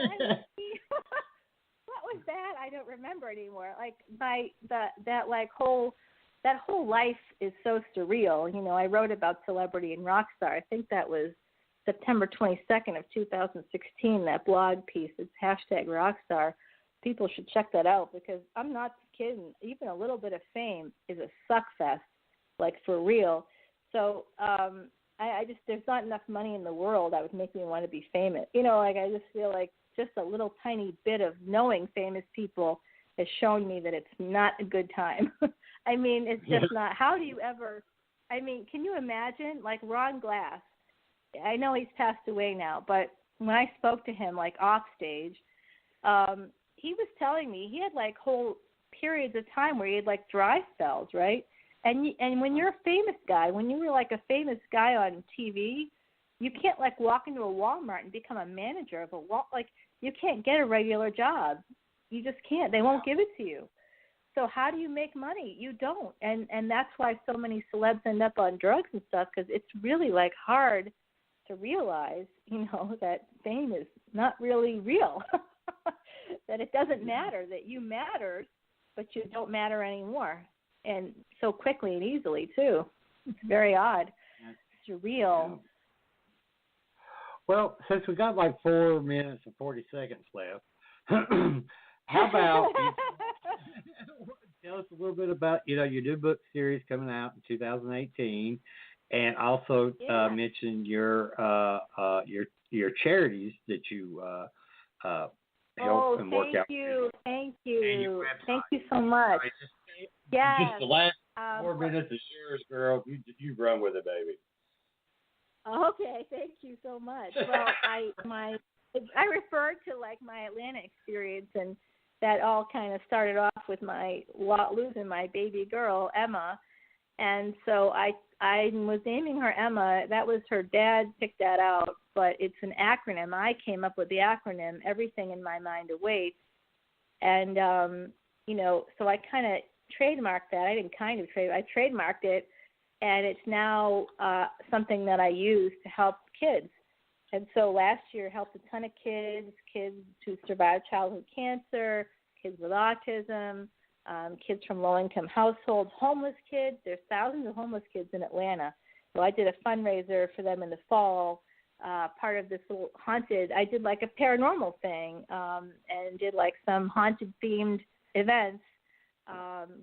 S8: was that? I don't remember anymore. Like that whole life is so surreal. I wrote about Celebrity and Rockstar. I think that was September 22nd of 2016, that blog piece. It's #Rockstar. People should check that out because I'm not kidding. Even a little bit of fame is a suck fest, like for real. So I just, there's not enough money in the world that would make me want to be famous. You know, like I just feel like just a little tiny bit of knowing famous people has shown me that it's not a good time. I mean, it's just not. How do you ever, I mean, can you imagine, like Ron Glass? I know he's passed away now, but when I spoke to him, like off stage, he was telling me he had like whole periods of time where he had like dry spells, right? And when you're a famous guy, when you were like a famous guy on TV, you can't like walk into a Walmart and become a manager of a like you can't get a regular job. You just can't. They won't give it to you. So how do you make money? You don't. And that's why so many celebs end up on drugs and stuff, because it's really like hard to realize, you know, that fame is not really real. That it doesn't matter, that you matter, but you don't matter anymore. And so quickly and easily, too. It's very odd. It's surreal.
S7: Yeah. Well, since we got like 4 minutes and 40 seconds left, how about tell us a little bit about, you know, your new book series coming out in 2018, and also mention your charities that you help and work out.
S8: Thank you so much.
S7: Just the last 4 minutes is yours, girl. You run with it, baby.
S8: Okay, thank you so much. Well, I referred to like my Atlanta experience, and that all kind of started off with my losing my baby girl Emma, and so I was naming her Emma. That was her dad picked that out, but it's an acronym. I came up with the acronym. Everything in my mind awaits, and you know, so I kind of trademarked that. I didn't kind of I trademarked it. And it's now something that I use to help kids. And so last year helped a ton of kids who survived childhood cancer, kids with autism, kids from low-income households, homeless kids. There's thousands of homeless kids in Atlanta. So I did a fundraiser for them in the fall, part of this little haunted. I did like a paranormal thing and did like some haunted-themed events,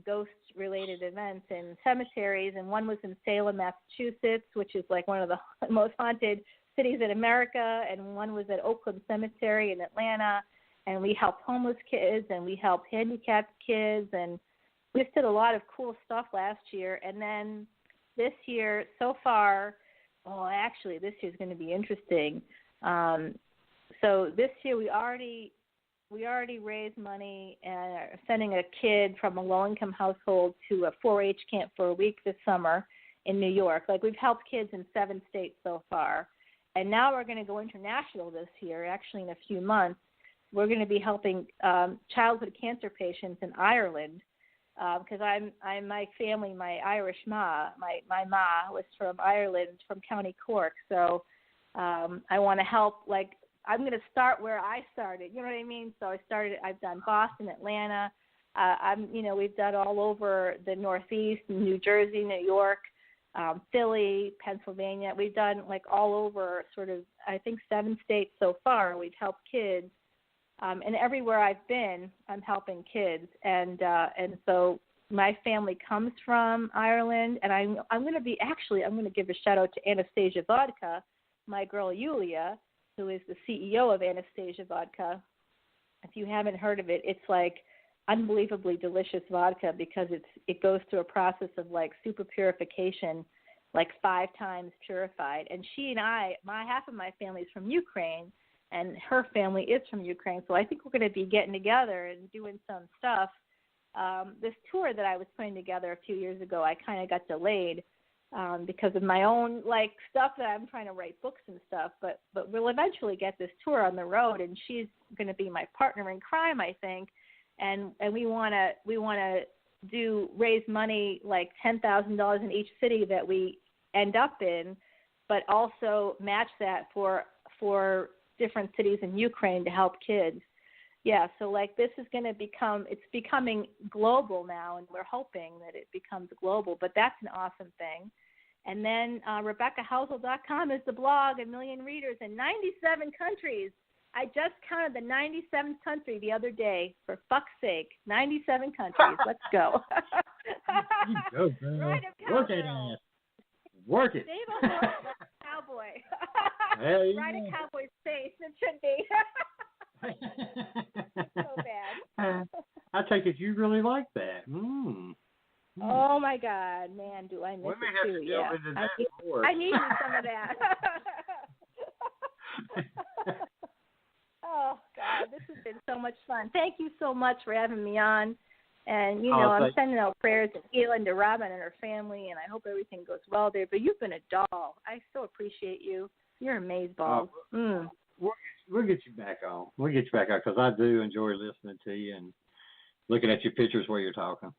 S8: ghost-related events in cemeteries, and one was in Salem, Massachusetts, which is like one of the most haunted cities in America, and one was at Oakland Cemetery in Atlanta, and we helped homeless kids, and we helped handicapped kids, and we just did a lot of cool stuff last year. And then this year, so far, actually, this year's going to be interesting. So this year we already raised money and are sending a kid from a low-income household to a 4-H camp for a week this summer in New York. Like, we've helped kids in 7 states so far. And now we're going to go international this year, actually in a few months. We're going to be helping childhood cancer patients in Ireland because my family, my Irish ma, my ma was from Ireland, from County Cork. So I want to help, like, I'm going to start where I started. You know what I mean? So I've done Boston, Atlanta. We've done all over the Northeast, New Jersey, New York, Philly, Pennsylvania. We've done like all over sort of, I think 7 states so far. We've helped kids. And everywhere I've been, I'm helping kids. And so my family comes from Ireland, and I'm going to give a shout out to Anastasia Vodka, my girl Yulia, who is the CEO of Anastasia Vodka. If you haven't heard of it, it's like unbelievably delicious vodka because it goes through a process of like super purification, like 5 times purified. And she and half of my family is from Ukraine, and her family is from Ukraine. So I think we're going to be getting together and doing some stuff. This tour that I was putting together a few years ago, I kind of got delayed because of my own like stuff that I'm trying to write books and stuff, but we'll eventually get this tour on the road, and she's going to be my partner in crime, I think, and we want to raise money like $10,000 in each city that we end up in, but also match that for different cities in Ukraine to help kids. Yeah, so like this is going to it's becoming global now, and we're hoping that it becomes global, but that's an awesome thing. And then RebeccaHousel.com is the blog, 1 million readers in 97 countries. I just counted the 97th country the other day, for fuck's sake. 97 countries. Let's go.
S7: You go, girl.
S8: Right,
S7: look at that. Work it.
S8: Save a horse like a cowboy.
S7: Hey,
S8: Ride a cowboy's face. It should be. So bad.
S7: I take it you really like that.
S8: Oh my God, man, do I miss
S7: We may
S8: it
S7: have
S8: too?
S7: to
S8: Yeah,
S7: delve into that more.
S8: I need me some of that. Oh God, this has been so much fun. Thank you so much for having me on. And I'm sending out prayers and healing to Robin and her family, and I hope everything goes well there. But you've been a doll. I so appreciate you. You're amazeballs.
S7: We'll get you back on. We'll get you back on because I do enjoy listening to you and looking at your pictures while you're talking.